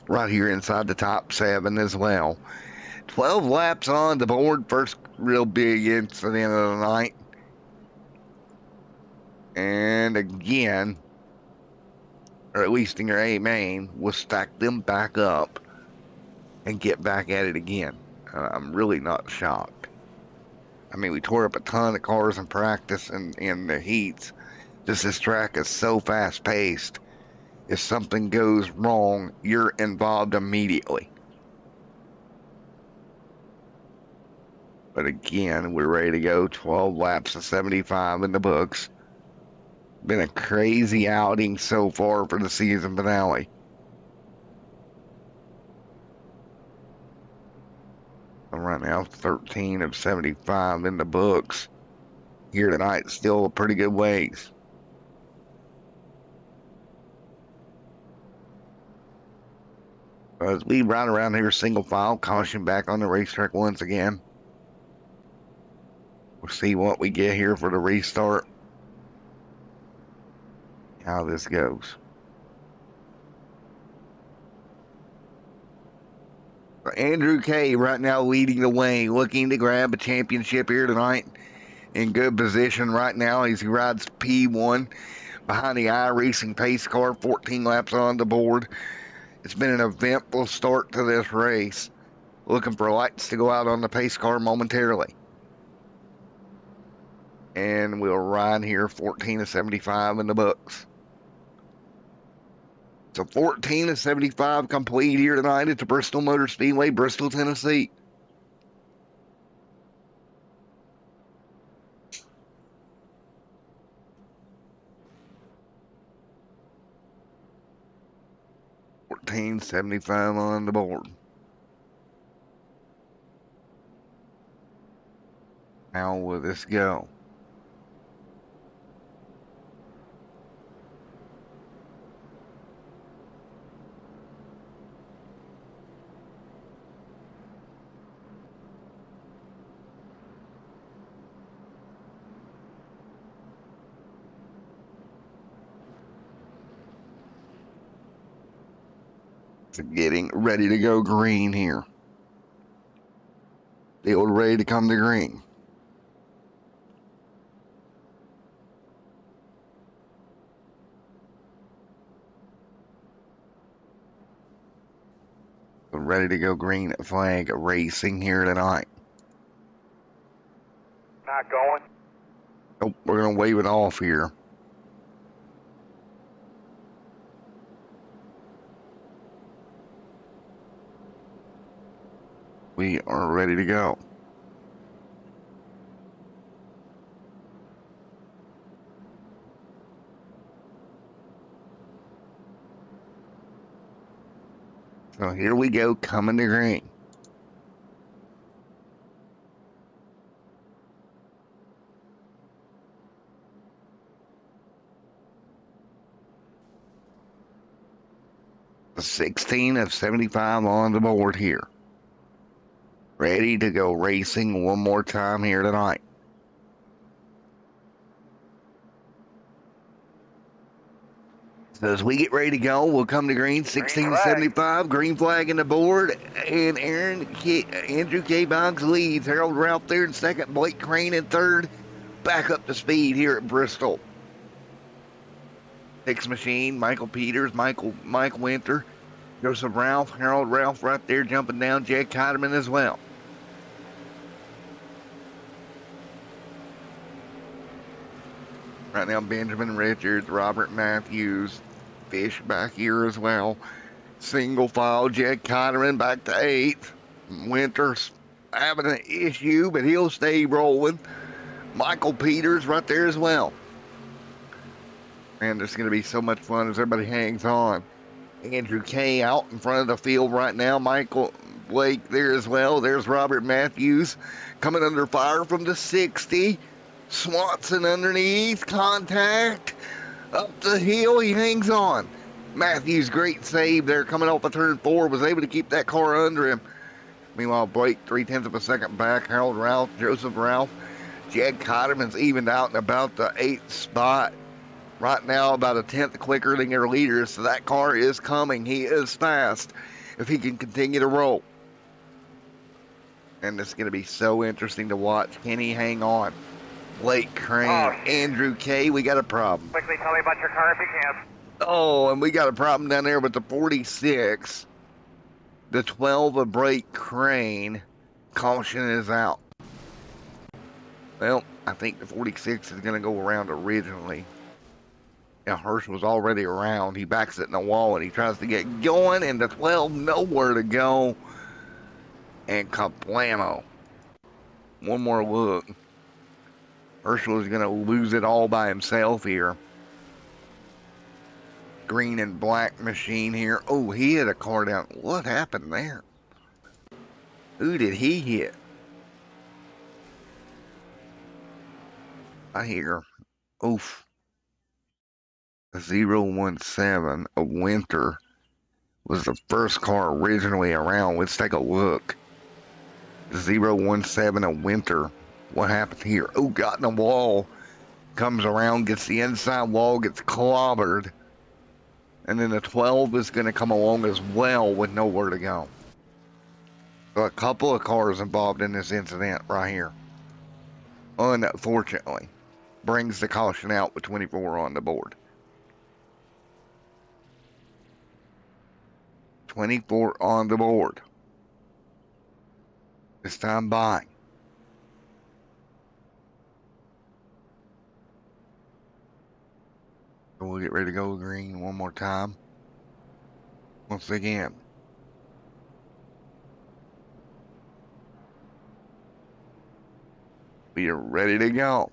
Right here inside the top 7 as well. 12 laps on the board. First real big incident of the night. And again, or at least in your A main, we'll stack them back up and get back at it again. I'm really not shocked. I mean, we tore up a ton of cars in practice and in the heats. This track is so fast paced. If something goes wrong, you're involved immediately. But again, we're ready to go. 12 laps of 75 in the books. Been a crazy outing so far for the season finale. Right now, 13 of 75 in the books. Here tonight, still a pretty good ways. As we ride around here single file, caution back on the racetrack once again. We'll see what we get here for the restart. How this goes. Andrew K right now leading the way, looking to grab a championship here tonight. In good position right now as he rides P1 behind the iRacing pace car, 14 laps on the board. It's been an eventful start to this race. Looking for lights to go out on the pace car momentarily. And we'll ride here 14 to 75 in the books. So 14 to 75 complete here tonight at the Bristol Motor Speedway, Bristol, Tennessee. $14.75 on the board. How will this go? Getting ready to go green here. Field ready to come to green. Ready to go green flag racing here tonight. Not going. Nope, we're going to wave it off here. We are ready to go. So here we go, coming to green. The 16 of 75 on the board here. Ready to go racing one more time here tonight. So as we get ready to go, we'll come to green, 16 to 75, green flag in the board, and Andrew K. Boggs leads. Harold Ralph there in second, Blake Crane in third. Back up to speed here at Bristol. Hicks Machine, Michael Peters, Mike Winter, Joseph Ralph, Harold Ralph right there jumping down, Jack Kotterman as well. Right now, Benjamin Richards, Robert Matthews, Fish back here as well. Single file, Jack Kotterman back to 8th. Winter's having an issue, but he'll stay rolling. Michael Peters right there as well. And it's going to be so much fun as everybody hangs on. Andrew K. out in front of the field right now. Michael Blake there as well. There's Robert Matthews coming under fire from the 60. Swanson underneath. Contact. Up the hill. He hangs on. Matthews, great save there coming off of turn 4. Was able to keep that car under him. Meanwhile, Blake 0.3 of a second back. Harold Ralph, Joseph Ralph. Jed Kotterman's evened out in about the 8th spot. Right now, about a 10th quicker than your leader, so that car is coming. He is fast if he can continue to roll. And it's going to be so interesting to watch. Can he hang on? Blake Crane, Andrew K., we got a problem. Quickly tell me about your car if you can. Oh, and we got a problem down there with the 46. The 12 of Blake Crane. Caution is out. Well, I think the 46 is going to go around originally. Yeah, Hirsch was already around. He backs it in the wall and he tries to get going, and the 12 nowhere to go. And kablamo. One more look. Herschel is going to lose it all by himself here. Green and black machine here. Oh, he hit a car down. What happened there? Who did he hit? I hear. Oof. A 017 of Winter was the first car originally around. Let's take a look. 017 of Winter. What happened here? Oh, got in the wall. Comes around, gets the inside wall, gets clobbered. And then the 12 is going to come along as well with nowhere to go. So a couple of cars involved in this incident right here. Unfortunately, brings the caution out with 24 on the board. 24 on the board. This time by. We'll get ready to go green one more time. Once again. We are ready to go.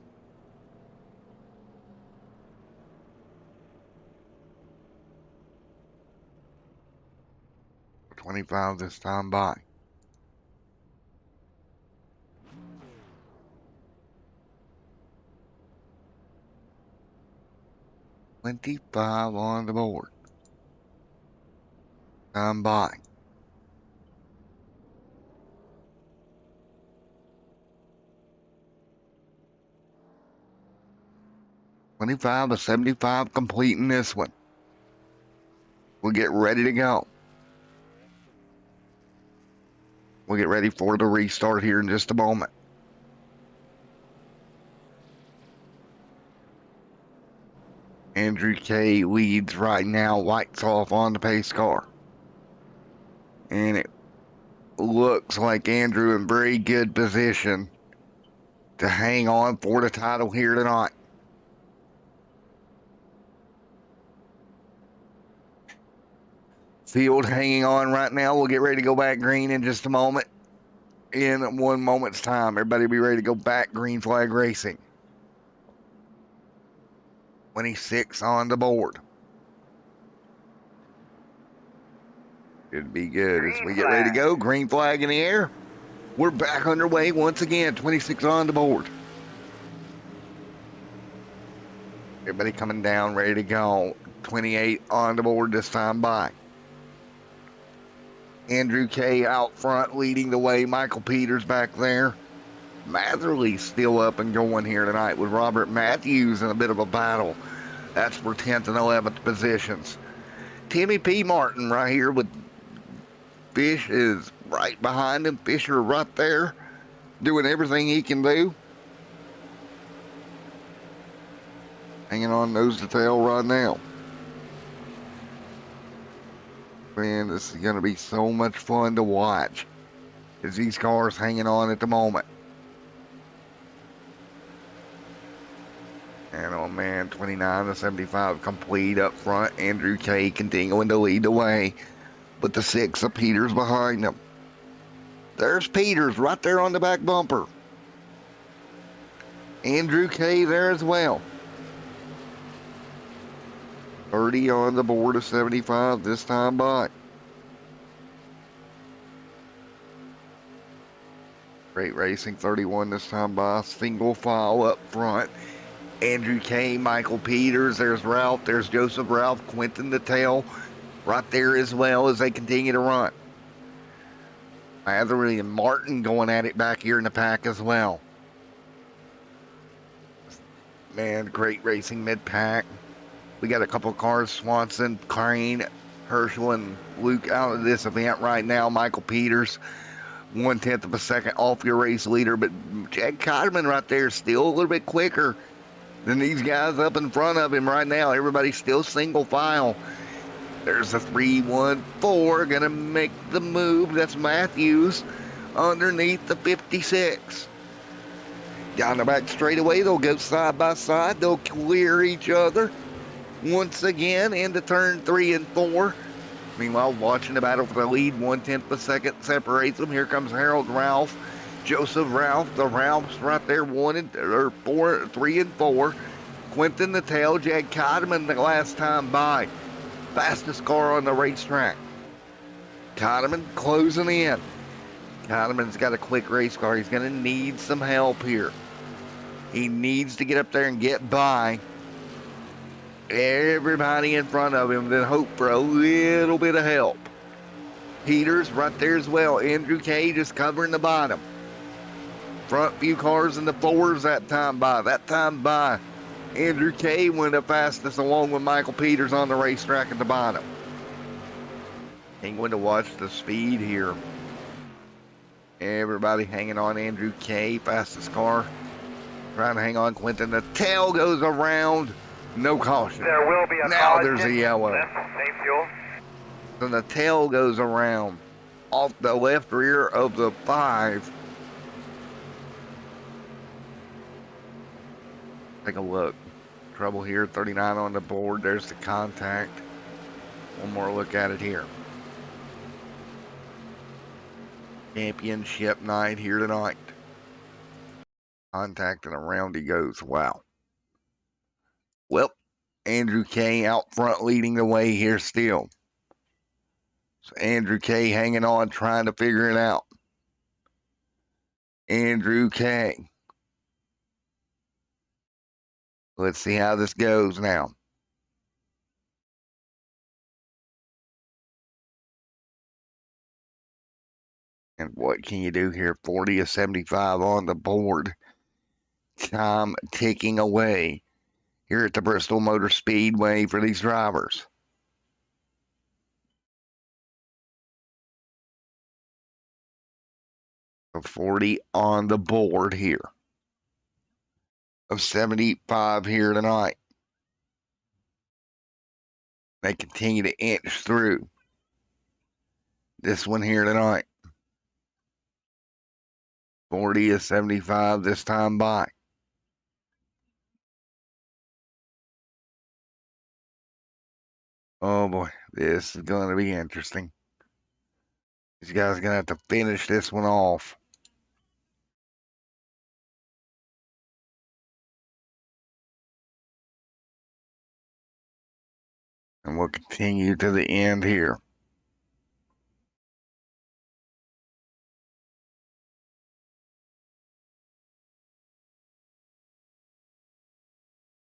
$25 this time by. $25 on the board. Time by. $25 to $75 completing this one. We'll get ready to go. We'll get ready for the restart here in just a moment. Andrew K leads right now, lights off on the pace car. And it looks like Andrew in very good position to hang on for the title here tonight. Field hanging on right now. We'll get ready to go back green in just a moment. In 1 moment's time, everybody be ready to go back green flag racing. 26 on the board. Should be good as we get ready to go. Green flag in the air. We're back underway once again. 26 on the board. Everybody coming down, ready to go. 28 on the board this time by. Andrew K out front leading the way. Michael Peters back there. Matherly still up and going here tonight with Robert Matthews in a bit of a battle. That's for 10th and 11th positions. Timmy P. Martin right here with Fish is right behind him. Fisher right there doing everything he can do. Hanging on nose to tail right now. Man, this is going to be so much fun to watch as these cars hanging on at the moment. And oh man, 29 to 75 complete up front. Andrew K continuing to lead the way, but the 6 of Peters behind him. There's Peters right there on the back bumper. Andrew K there as well. 30 on the board of 75 this time by. Great racing, 31 this time by. Single file up front. Andrew K, Michael Peters, there's Ralph, there's Joseph Ralph, Quentin the tail right there as well as they continue to run. Matherly and Martin going at it back here in the pack as well. Man, great racing mid-pack. We got a couple of cars, Swanson, Crane, Herschel, and Luke out of this event right now. Michael Peters, 1/10 of a second off your race leader, but Jack Cotterman right there still a little bit quicker than these guys up in front of him right now. Everybody's still single file. There's a 3-1-4 gonna make the move. That's Matthews underneath the 56. Down the back straightaway, they'll go side by side. They'll clear each other once again into turn 3 and 4. Meanwhile, watching the battle for the lead, 1/10 of a second separates them. Here comes Harold Ralph, Joseph Ralph. The Ralphs right there, 3 and 4. Quentin the tail, Jag Cotterman the last time by. Fastest car on the racetrack. Cotterman closing in. Cotterman's got a quick race car. He's going to need some help here. He needs to get up there and get by everybody in front of him, then hope for a little bit of help. Peters right there as well. Andrew K just covering the bottom. Front few cars in the 4s that time by. That time by, Andrew K went the fastest along with Michael Peters on the racetrack at the bottom. Ain't going to watch the speed here. Everybody hanging on Andrew K, fastest car. Trying to hang on Quentin. The tail goes around. No caution. There will be a now caution. there's a yellow. Save fuel. So the tail goes around off the left rear of the 5. Take a look. Trouble here, 39 on the board. There's the contact. One more look at it here. Championship night here tonight. Contact and around he goes. Wow. Well, Andrew K out front leading the way here still. So Andrew K hanging on, trying to figure it out. Andrew K. Let's see how this goes now. And what can you do here? 40 of 75 on the board. Time ticking away here at the Bristol Motor Speedway for these drivers. So 40 on the board here. Of 75 here tonight. They continue to inch through this one here tonight. 40 of 75 this time by. Oh boy, this is going to be interesting. These guys are going to have to finish this one off. And we'll continue to the end here.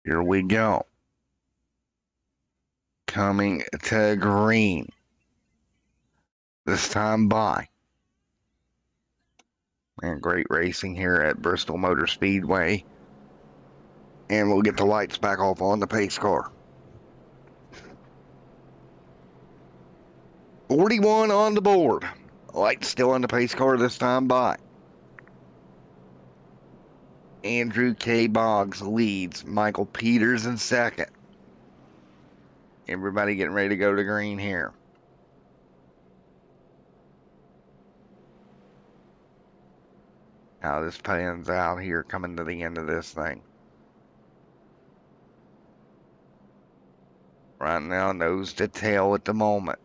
Here we go. Coming to green. This time by. And great racing here at Bristol Motor Speedway. And we'll get the lights back off on the pace car. 41 on the board. Lights still on the pace car this time by. Andrew K. Boggs leads. Michael Peters in second. Everybody getting ready to go to green here. How this pans out here coming to the end of this thing. Right now, nose to tail at the moment.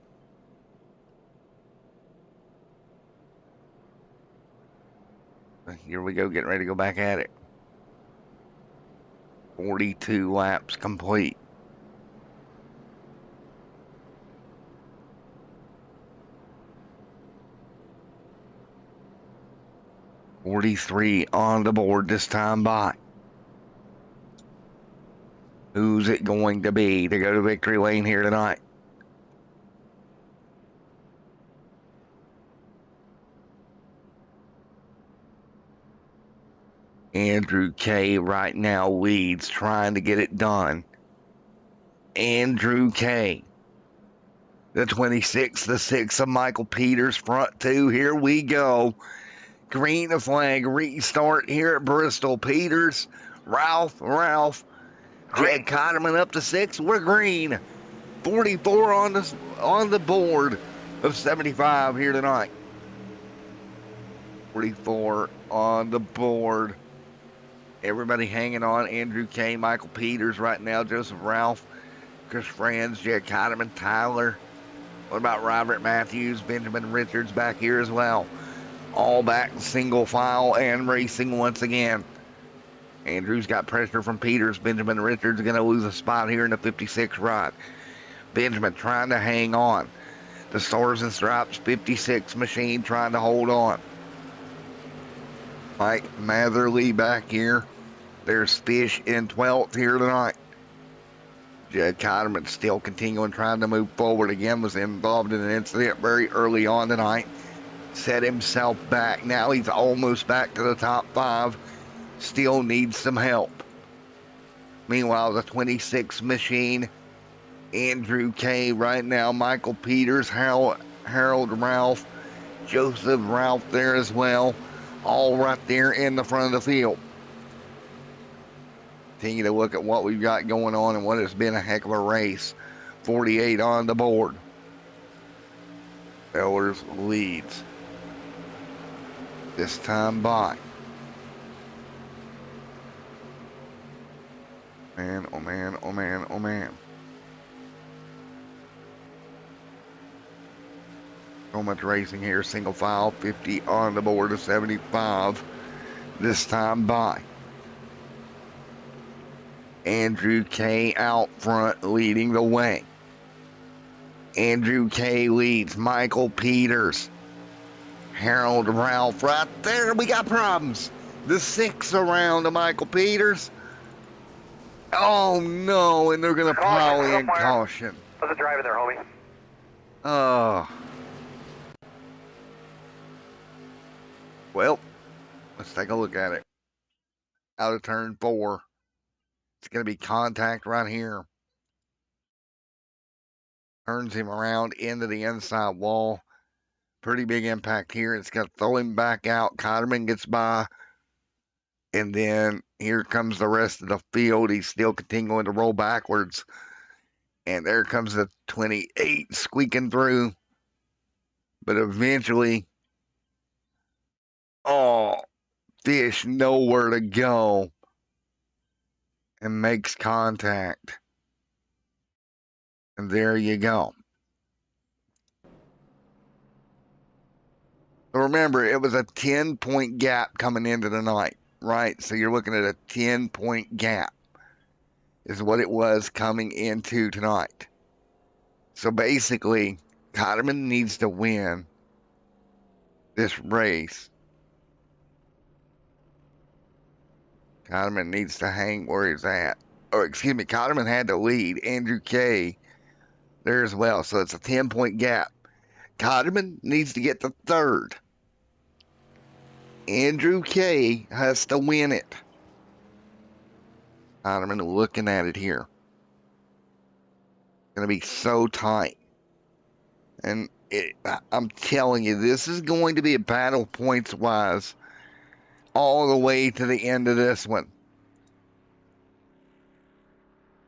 Here we go, getting ready to go back at it. 42 laps complete. .43 on the board this time by. Who's it going to be to go to victory lane here tonight? Andrew K right now leads, trying to get it done. Andrew K. The 26, the 6 of Michael Peters, front 2. Here we go. Green the flag, restart here at Bristol. Peters, Ralph, Jed Cotterman up to 6. We're green. 44 on the board of 75 here tonight. 44 on the board. Everybody hanging on. Andrew K, Michael Peters right now. Joseph Ralph, Chris Franz, Jed Cotterman, Tyler. What about Robert Matthews, Benjamin Richards back here as well? All back single file and racing once again. Andrew's got pressure from Peters. Benjamin Richards going to lose a spot here in the 56 rod. Benjamin trying to hang on. The Stars and Stripes 56 machine trying to hold on. Mike Matherly back here. There's Fish in 12th here tonight. Jed Cotterman still continuing trying to move forward. Again, was involved in an incident very early on tonight. Set himself back. Now he's almost back to the top 5. Still needs some help. Meanwhile, the 26 machine, Andrew K right now. Michael Peters, Harold Ralph, Joseph Ralph there as well. All right there in the front of the field. Continue to look at what we've got going on and what has been a heck of a race. 48 on the board. Ehlers leads. This time by. Man, oh man, oh man, oh man. So much racing here. Single file, 50 on the board of 75. This time by. Andrew K. out front leading the way. Andrew K. leads. Michael Peters. Harold Ralph right there. We got problems. The 6 around to Michael Peters. Oh no, and they're going to pile in caution. How's it driving there, homie? Oh. Well, let's take a look at it. Out of turn 4. It's going to be contact right here. Turns him around into the inside wall. Pretty big impact here. It's going to throw him back out. Cotterman gets by. And then here comes the rest of the field. He's still continuing to roll backwards. And there comes the 28 squeaking through. But eventually, fish nowhere to go. And makes contact. And there you go. So remember, it was a 10-point gap coming into the night, right? So you're looking at a 10-point gap is what it was coming into tonight. So basically, Cotterman needs to win this race. Cotterman needs to hang where he's at. Or excuse me, Cotterman had to lead. Andrew K. there as well. So it's a 10-point gap. Cotterman needs to get the third. Andrew K. has to win it. Cotterman looking at it here. Going to be so tight. And I'm telling you, this is going to be a battle points-wise all the way to the end of this one.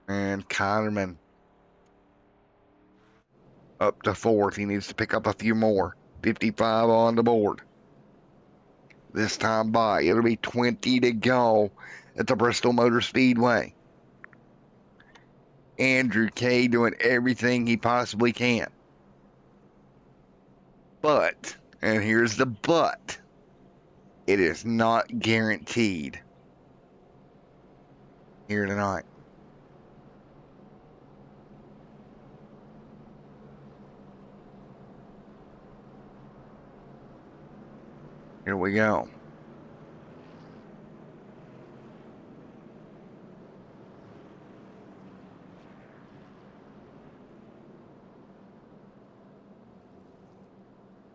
And Cotterman up to 4th. He needs to pick up a few more. 55 on the board. This time by. It'll be 20 to go at the Bristol Motor Speedway. Andrew K. doing everything he possibly can. But, and here's the but, it is not guaranteed here tonight. Here we go.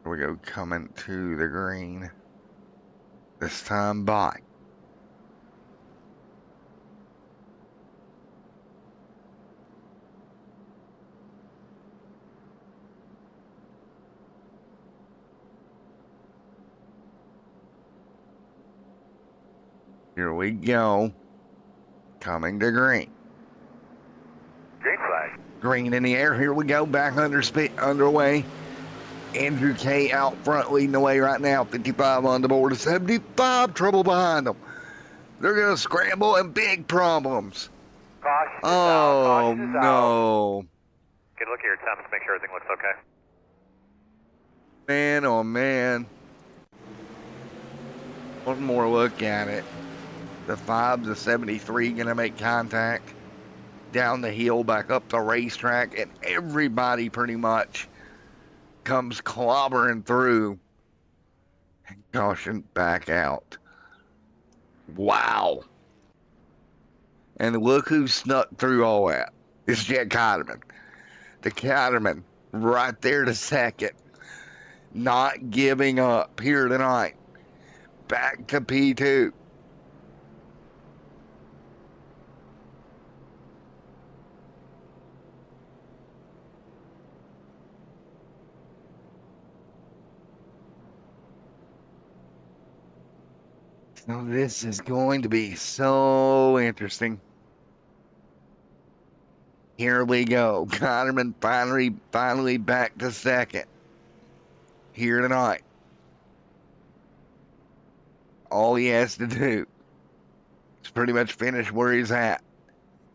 Here we go, coming to the green. This time by. Here we go. Coming to green. Green flag. Green in the air. Here we go. Back underway. Andrew K. out front leading the way right now. 55 on the board. 75. Trouble behind them. They're going to scramble and big problems. Caution is Oh, out. Caution is out. no. Get a look at your temps. Make sure everything looks okay. Man, oh, man. One more look at it. The 5 to 73 going to make contact down the hill, back up the racetrack, and everybody pretty much comes clobbering through and caution back out. Wow. And look who snuck through all that. It's Jet Cotterman. The Cotterman right there to second. Not giving up here tonight. Back to P2. So this is going to be so interesting. Here we go. Cotterman finally back to second. here tonight. All he has to do is pretty much finish where he's at.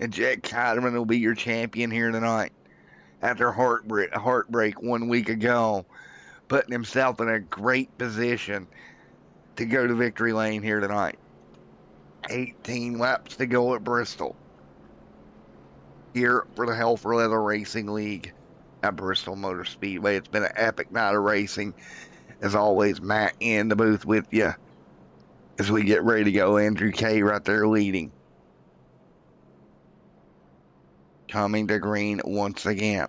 And Jack Kotterman will be your champion here tonight. After heartbreak 1 week ago, putting himself in a great position to go to victory lane here tonight. 18 laps to go at Bristol. Here for the Hell for Leather Racing League at Bristol Motor Speedway. It's been an epic night of racing. As always, Matt in the booth with you as we get ready to go. Andrew K right there leading. Coming to green once again.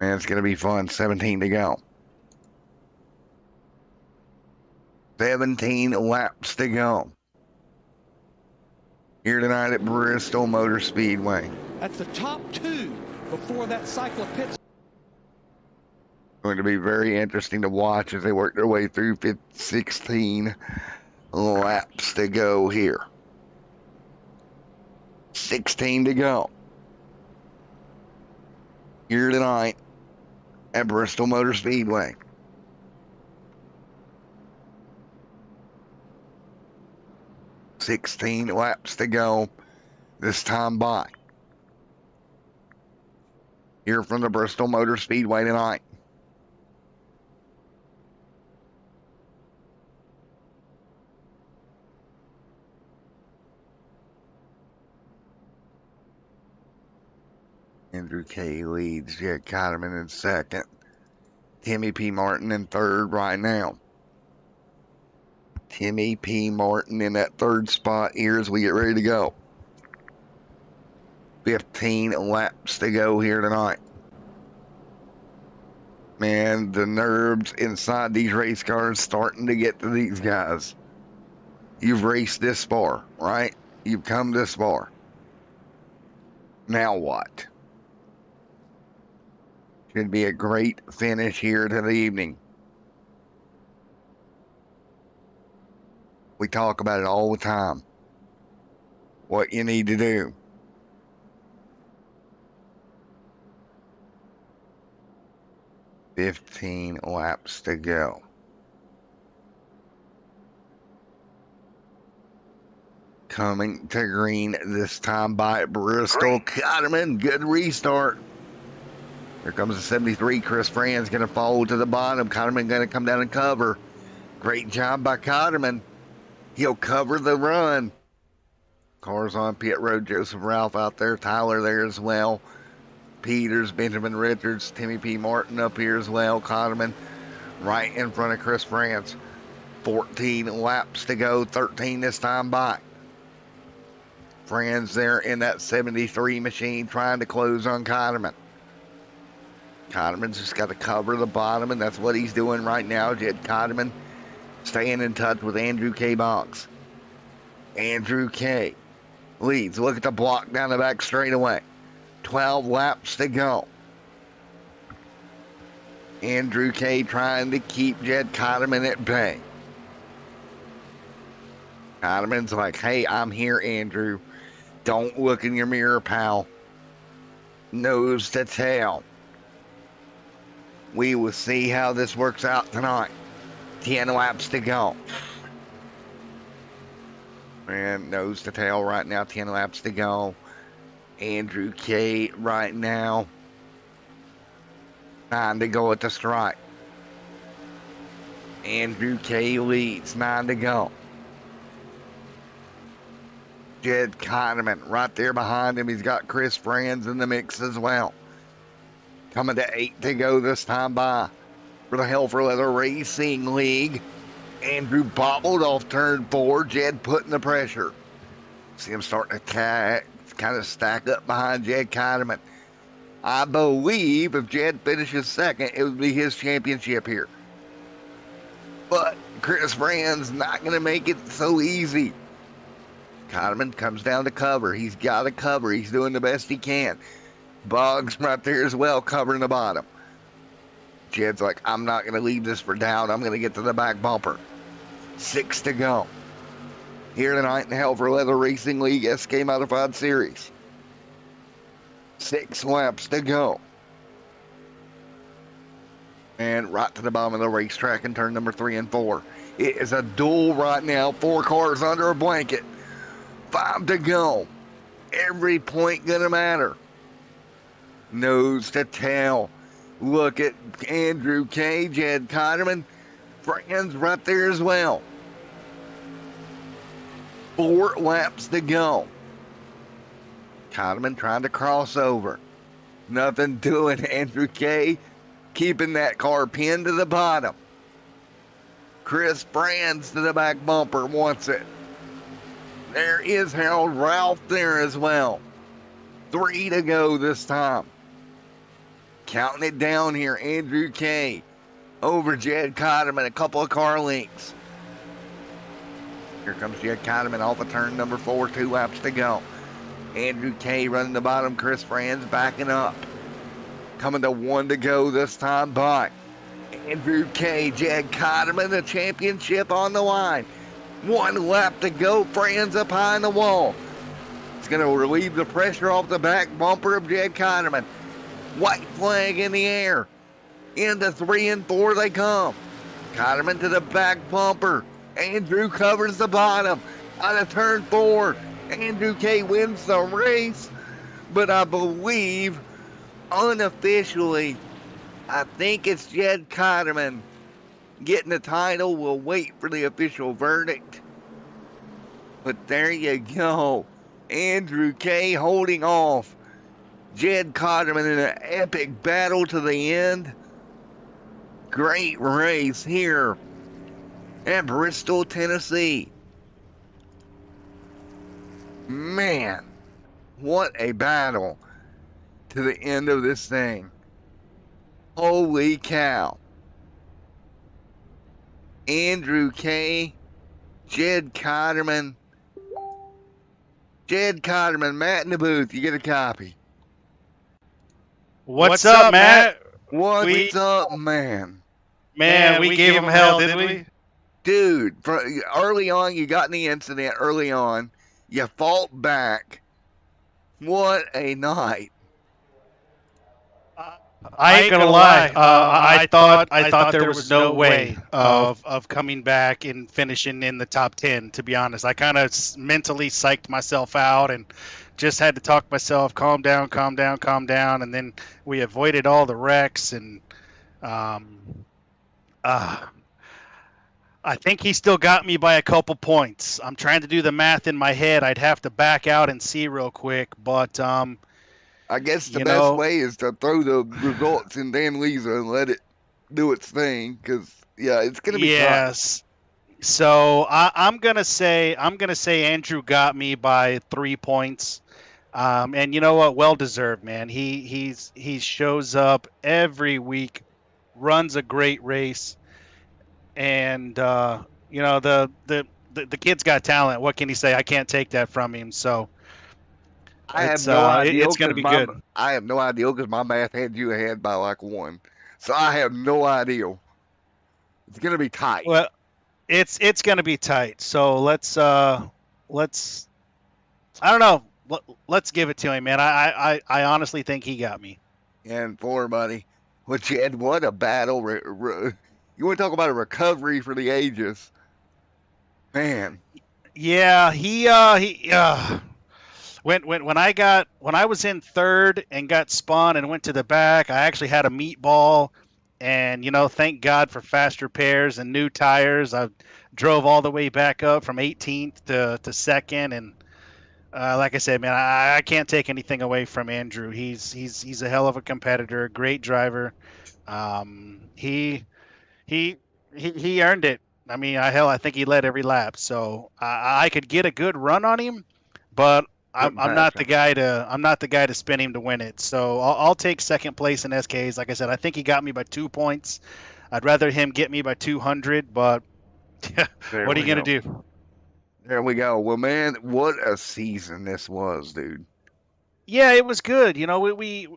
And it's going to be fun. 17 to go. 17 laps to go. Here tonight at Bristol Motor Speedway. That's the top two before that cycle of pits. Going to be very interesting to watch as they work their way through 16 laps to go here. 16 to go. Here tonight at Bristol Motor Speedway. $16 laps to go this time by. Here from the Bristol Motor Speedway tonight. Andrew K leads, Jack Kotterman in second. Timmy P. Martin in third right now. Timmy P. Martin in that third spot here as we get ready to go. 15 laps to go here tonight. Man, the nerves inside these race cars starting to get to these guys. You've raced this far, right? You've come this far. Now what? Should be a great finish here to the evening. We talk about it all the time. What you need to do. $15 laps to go. Coming to green this time by Bristol. Kotterman, good restart. Here comes the 73. Chris Franz going to fall to the bottom. Kotterman going to come down and cover. Great job by Kotterman. He'll cover the run. Cars on pit road. Joseph Ralph out there. Tyler there as well. Peters, Benjamin Richards, Timmy P. Martin up here as well. Kotterman right in front of Chris Franz. 14 laps to go. 13 this time by. Franz there in that 73 machine trying to close on Kotterman. Kotterman's just got to cover the bottom, and that's what he's doing right now. Jed Kotterman staying in touch with Andrew K. Box. Andrew K. leads. Look at the block down the back straightaway. 12 laps to go. Andrew K. trying to keep Jed Kotterman at bay. Kotterman's like, hey, I'm here, Andrew. Don't look in your mirror, pal. Nose to tail. We will see how this works out tonight. 10 laps to go. And nose to tail right now. 10 laps to go. Andrew K. right now. 9 to go at the strike. Andrew K. leads. 9 to go. Jed Kotterman right there behind him. He's got Chris Franz in the mix as well. Coming to 8 to go this time by for the Hell for Leather Racing League. Andrew bobbled off turn 4. Jed putting the pressure. See him starting to kind of stack up behind Jed Kotterman. I believe if Jed finishes second, it would be his championship here. But Chris Franz not going to make it so easy. Kotterman comes down to cover. He's got to cover. He's doing the best he can. Boggs right there as well, covering the bottom. Jed's like, I'm not going to leave this for doubt. I'm going to get to the back bumper. 6 to go. Here tonight in the Hell for Leather Racing League SK Modified Series. 6 laps to go. And right to the bottom of the racetrack in turn number 3 and 4. It is a duel right now. 4 cars under a blanket. 5 to go. Every point gonna matter. Nose to tail. Look at Andrew K. Jed Kotterman. Friends right there as well. 4 laps to go. Kotterman trying to cross over. Nothing doing. Andrew K. keeping that car pinned to the bottom. Chris Brands to the back bumper wants it. There is Harold Ralph there as well. 3 to go this time. Counting it down here, Andrew K. over Jed Kotterman, a couple of car lengths. Here comes Jed Kotterman off of turn number 4, 2 laps to go. Andrew K. running the bottom, Chris Franz backing up. Coming to 1 to go this time by Andrew K. Jed Kotterman, the championship on the line. 1 lap to go, Franz up high in the wall. It's going to relieve the pressure off the back bumper of Jed Kotterman. White flag in the air. Into 3 and 4 they come. Kotterman to the back bumper. Andrew covers the bottom. Out of turn 4. Andrew K. wins the race. But I believe, unofficially, I think it's Jed Kotterman getting the title. We'll wait for the official verdict. But there you go. Andrew K. holding off Jed Kotterman in an epic battle to the end. Great race here at Bristol, Tennessee. Man, what a battle to the end of this thing. Holy cow. Andrew K. Jed Kotterman. Jed Kotterman, Matt in the booth, you get a copy. What's up, Matt? What's up, man? Man, we gave him hell, didn't we? Dude, early on, you got in the incident early on. You fought back. What a night. I ain't gonna lie. I thought there was no way of coming back and finishing in the top 10. To be honest, I kind of mentally psyched myself out and just had to talk myself, calm down, and then we avoided all the wrecks and I think he still got me by a couple points. I'm trying to do the math in my head. I'd have to back out and see real quick, but I guess the best way is to throw the results in Dan Lisa and let it do its thing, because it's gonna be yes. Tough. So I'm gonna say Andrew got me by 3 points, and you know what? Well deserved, man. He shows up every week, runs a great race, and the kid's got talent. What can he say? I can't take that from him. So. I have no idea. It's going to be good. I have no idea because my math had you ahead by like 1. So I have no idea. It's going to be tight. Well, it's going to be tight. So let's I don't know. Let's give it to him, man. I honestly think he got me. And for buddy, well, Chad, what a battle! You want to talk about a recovery for the ages, man? Yeah, he When I was in third and got spun and went to the back, I actually had a meatball, and thank God for fast repairs and new tires. I drove all the way back up from 18th to second, and like I said, man, I can't take anything away from Andrew. He's a hell of a competitor, great driver. He earned it. I mean, I think he led every lap, so I could get a good run on him, but I'm not the guy to spin him to win it. So I'll take second place in SKs. Like I said, I think he got me by 2 points. I'd rather him get me by 200, but what are you going to do? There we go. Well, man, what a season this was, dude. Yeah, it was good. We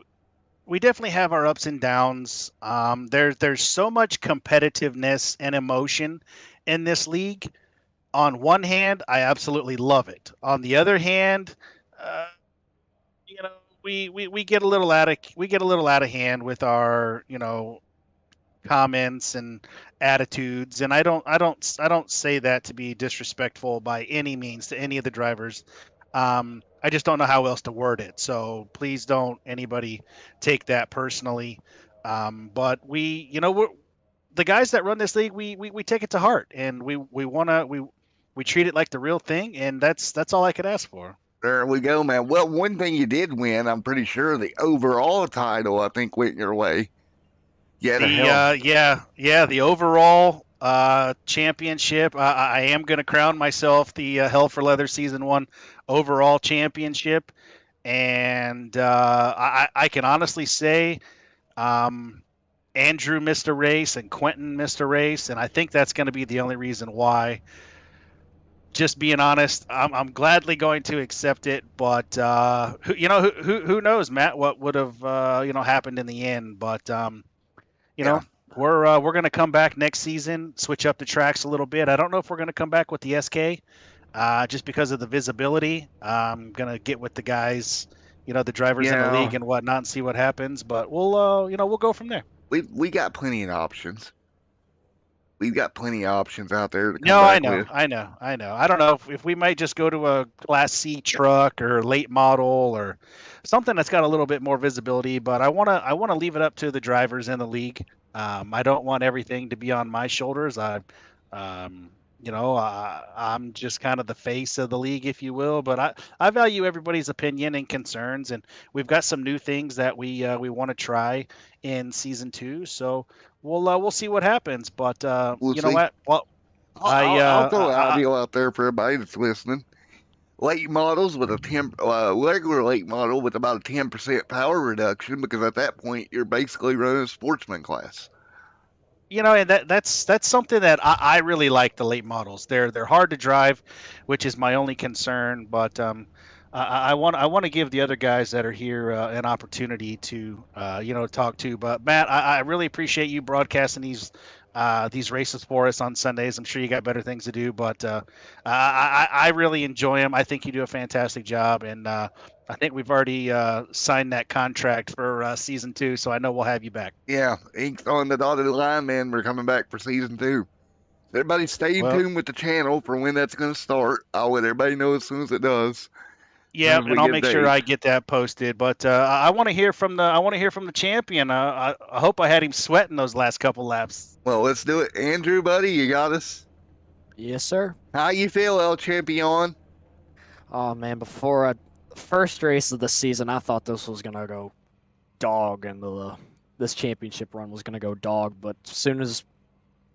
definitely have our ups and downs. There's so much competitiveness and emotion in this league. On one hand, I absolutely love it. On the other hand, we get a little out of hand with our comments and attitudes, and I don't say that to be disrespectful by any means to any of the drivers. I just don't know how else to word it. So please don't anybody take that personally. But we're the guys that run this league. We take it to heart, and we treat it like the real thing, and that's all I could ask for. There we go, man. Well, one thing you did win, I'm pretty sure, the overall title, I think, went your way. Yeah, The overall championship. I am going to crown myself the Hell for Leather Season 1 overall championship, and I can honestly say Andrew missed a race and Quentin missed a race, and I think that's going to be the only reason why. Just being honest, I'm gladly going to accept it, but who knows, Matt, what would have happened in the end, but we're going to come back next season, switch up the tracks a little bit. I don't know if we're going to come back with the SK, just because of the visibility. I'm going to get with the guys, the drivers in the league and whatnot, and see what happens. But we'll go from there. We got plenty of options. We've got plenty of options out there to come back with. I know. I don't know if we might just go to a Class C truck or late model or something that's got a little bit more visibility. But I want to leave it up to the drivers in the league. I don't want everything to be on my shoulders. I'm just kind of the face of the league, if you will. But I value everybody's opinion and concerns, and we've got some new things that we want to try in season 2. So we'll see what happens. But we'll know what? Well, I'll throw an idea out there for everybody that's listening. Late models with a regular late model with about a 10% power reduction, because at that point you're basically running a sportsman class. And that's something that I really like, the late models. They're hard to drive, which is my only concern. But I want to give the other guys that are here an opportunity to talk to. But Matt, I really appreciate you broadcasting these races for us on Sundays. I'm sure you got better things to do, but I really enjoy them. I think you do a fantastic job, and I think we've already signed that contract for season 2, so I know we'll have you back. Yeah, ink's on the dotted line, man. We're coming back for season 2. Everybody stay in tune with the channel for when that's going to start. I'll let everybody know as soon as it does. Yeah, and I'll make sure I get that posted. But I want to hear from the champion. I hope I had him sweating those last couple laps. Well, let's do it, Andrew, buddy. You got us. Yes, sir. How you feel, El Champion? Oh man, before first race of the season, I thought this was gonna go dog, and this championship run was gonna go dog. But as soon as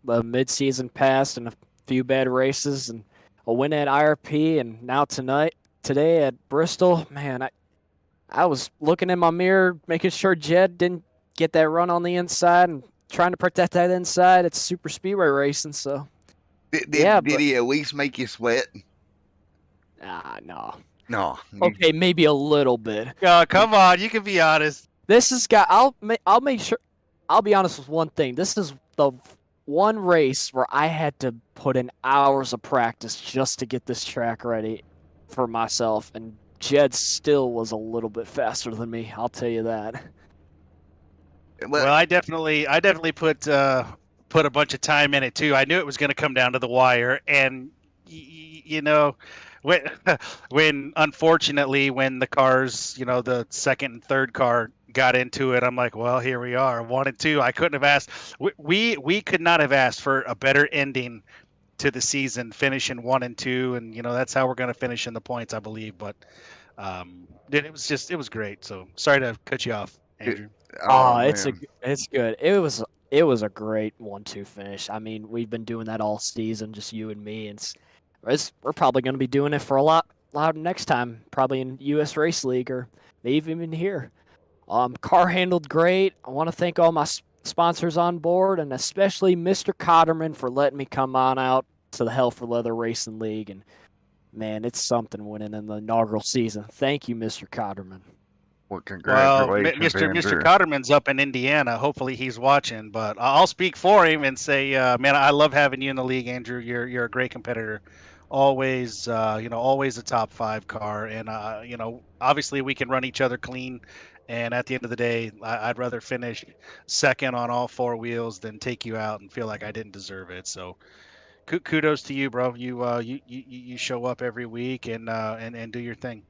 the mid-season passed and a few bad races and a win at IRP, and now today at Bristol, man, I was looking in my mirror, making sure Jed didn't get that run on the inside and trying to protect that inside. It's super speedway racing, so. Did he at least make you sweat? No. No. Okay, maybe a little bit. Come on, you can be honest. This is I'll make sure. I'll be honest with one thing. This is the one race where I had to put in hours of practice just to get this track ready for myself, and Jed still was a little bit faster than me. I'll tell you that. Well, I definitely put a bunch of time in it too. I knew it was going to come down to the wire, and when unfortunately when the cars, the second and third car got into it, I'm like, well, here we are, 1 and 2. I couldn't have asked. We could not have asked for a better ending to the season, finishing 1 and 2, and that's how we're going to finish in the points, I believe. But it was great. So sorry to cut you off, Andrew. It's good. It was a great 1-2 finish. I mean, we've been doing that all season, just you and me, and we're probably going to be doing it for a lot next time, probably in U.S. Race League or maybe even here. Car handled great. I want to thank all my sponsors on board, and especially Mr. Cotterman for letting me come on out to the Hell for Leather Racing League. And man, it's something winning in the inaugural season. Thank you, Mr. Cotterman. Well, congratulations, Mr. Cotterman's up in Indiana. Hopefully he's watching, but I'll speak for him and say, man, I love having you in the league, Andrew. You're a great competitor. Always, always a top 5 car. And, obviously we can run each other clean And at the end of the day, I'd rather finish second on all four wheels than take you out and feel like I didn't deserve it. So kudos to you, bro. You show up every week and do your thing.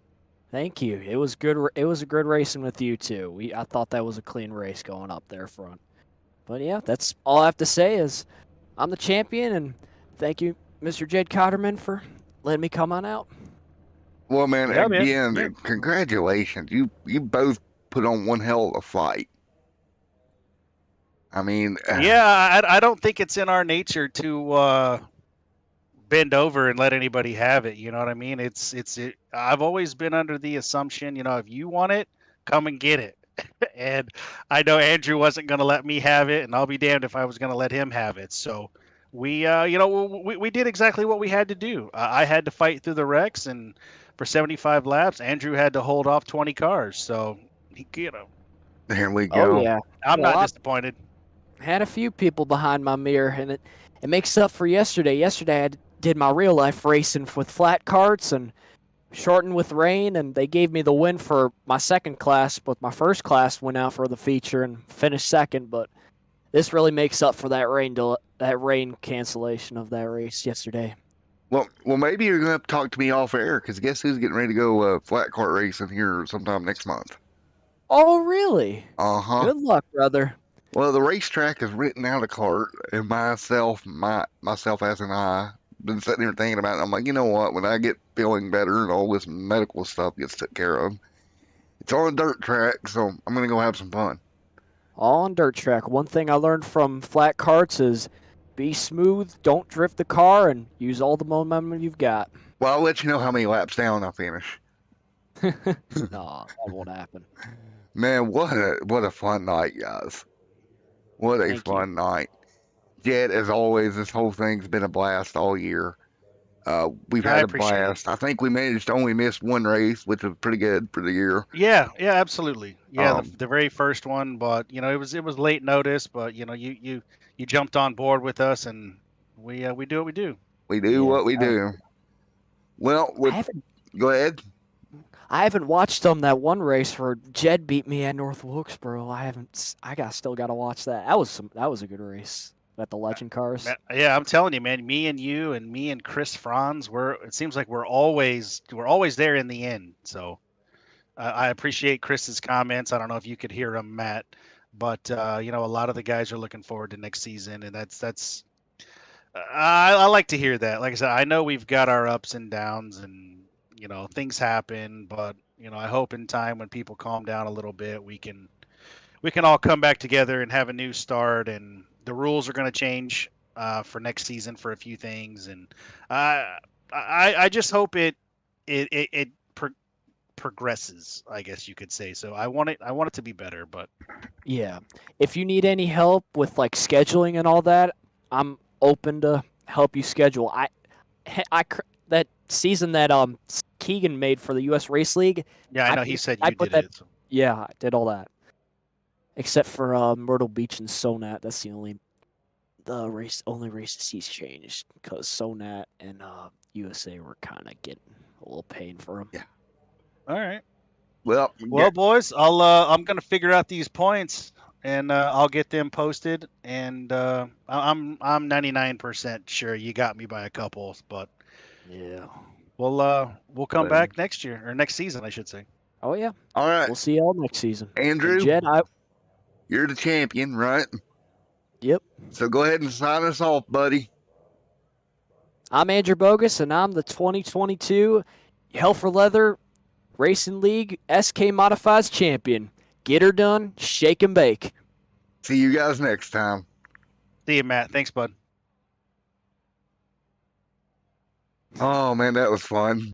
Thank you. It was good. It was a good racing with you too. I thought that was a clean race going up there front. But yeah, that's all I have to say is I'm the champion, and thank you, Mr. Jed Cotterman, for letting me come on out. Well, man, Yeah, man. again, Yeah. congratulations. You both put on one hell of a fight. I mean, Yeah, I don't think it's in our nature to bend over and let anybody have it. You know what I mean? I've always been under the assumption, if you want it, come and get it. And I know Andrew wasn't going to let me have it, and I'll be damned if I was going to let him have it. So we did exactly what we had to do. I had to fight through the wrecks, and for 75 laps, Andrew had to hold off 20 cars. So there we Oh go. yeah, I'm Well, not I disappointed. had a few people behind my mirror, and it makes up for yesterday. Yesterday I did my real life racing with flat carts and shortened with rain, and they gave me the win for my second class, but my first class went out for the feature and finished second. But this really makes up for that rain cancellation of that race yesterday. Well, maybe you're gonna have to talk to me off air because guess who's getting ready to go flat cart racing here sometime next month? Oh, really? Uh-huh. Good luck, brother. Well, the racetrack has written out a cart, and myself as an I, been sitting here thinking about it. I'm like, you know what? When I get feeling better and all this medical stuff gets taken care of, it's on a dirt track, so I'm gonna go have some fun. All on dirt track. One thing I learned from flat carts is be smooth, don't drift the car, and use all the momentum you've got. Well, I'll let you know how many laps down I finish. No, that won't happen. Man, what a fun night, guys. What a Thank you. fun night. Jed, as always, this whole thing's been a blast all year. We've I had a appreciate it. blast. I think we managed to only miss one race, which was pretty good for the year. Yeah, absolutely. Yeah, Um, the very first one, but it was late notice, but you jumped on board with us, and we do what we do. we do Yeah, what we do. Well, go ahead. I haven't watched that one race where Jed beat me at North Wilkesboro. Still got to watch that. That was a good race at the Legend Cars. Yeah, I'm telling you, man. Me and you, and me and Chris Franz, it seems like we're always there in the end. So I appreciate Chris's comments. I don't know if you could hear him, Matt, but a lot of the guys are looking forward to next season, and that's I like to hear that. Like I said, I know we've got our ups and downs, and things happen, but I hope in time when people calm down a little bit, we can all come back together and have a new start. And the rules are going to change for next season for a few things, and I just hope it progresses, I guess you could say. So I want it to be better, but Yeah. If you need any help with like scheduling and all that, I'm open to help you schedule. That season that Keegan made for the U.S. Race League. yeah, I know he said I you put did that- it. So. Yeah, I did all that. Except for Myrtle Beach and Sonat. That's the only races he's changed because Sonat and USA were kind of getting a little pain for him. Yeah. All right. Well, Boys, I'm gonna figure out these points, and I'll get them posted. And I'm 99% sure you got me by a couple, but Yeah. we'll come back next year or next season, I should say. Oh yeah. all right, We'll see y'all next season. Andrew. And Jed, You're the champion, right? Yep. So go ahead and sign us off, buddy. I'm Andrew Bogus, and I'm the 2022 Hell for Leather Racing League SK Modifieds champion. Get her done, shake and bake. See you guys next time. See you, Matt. Thanks, bud. Oh man, that was fun.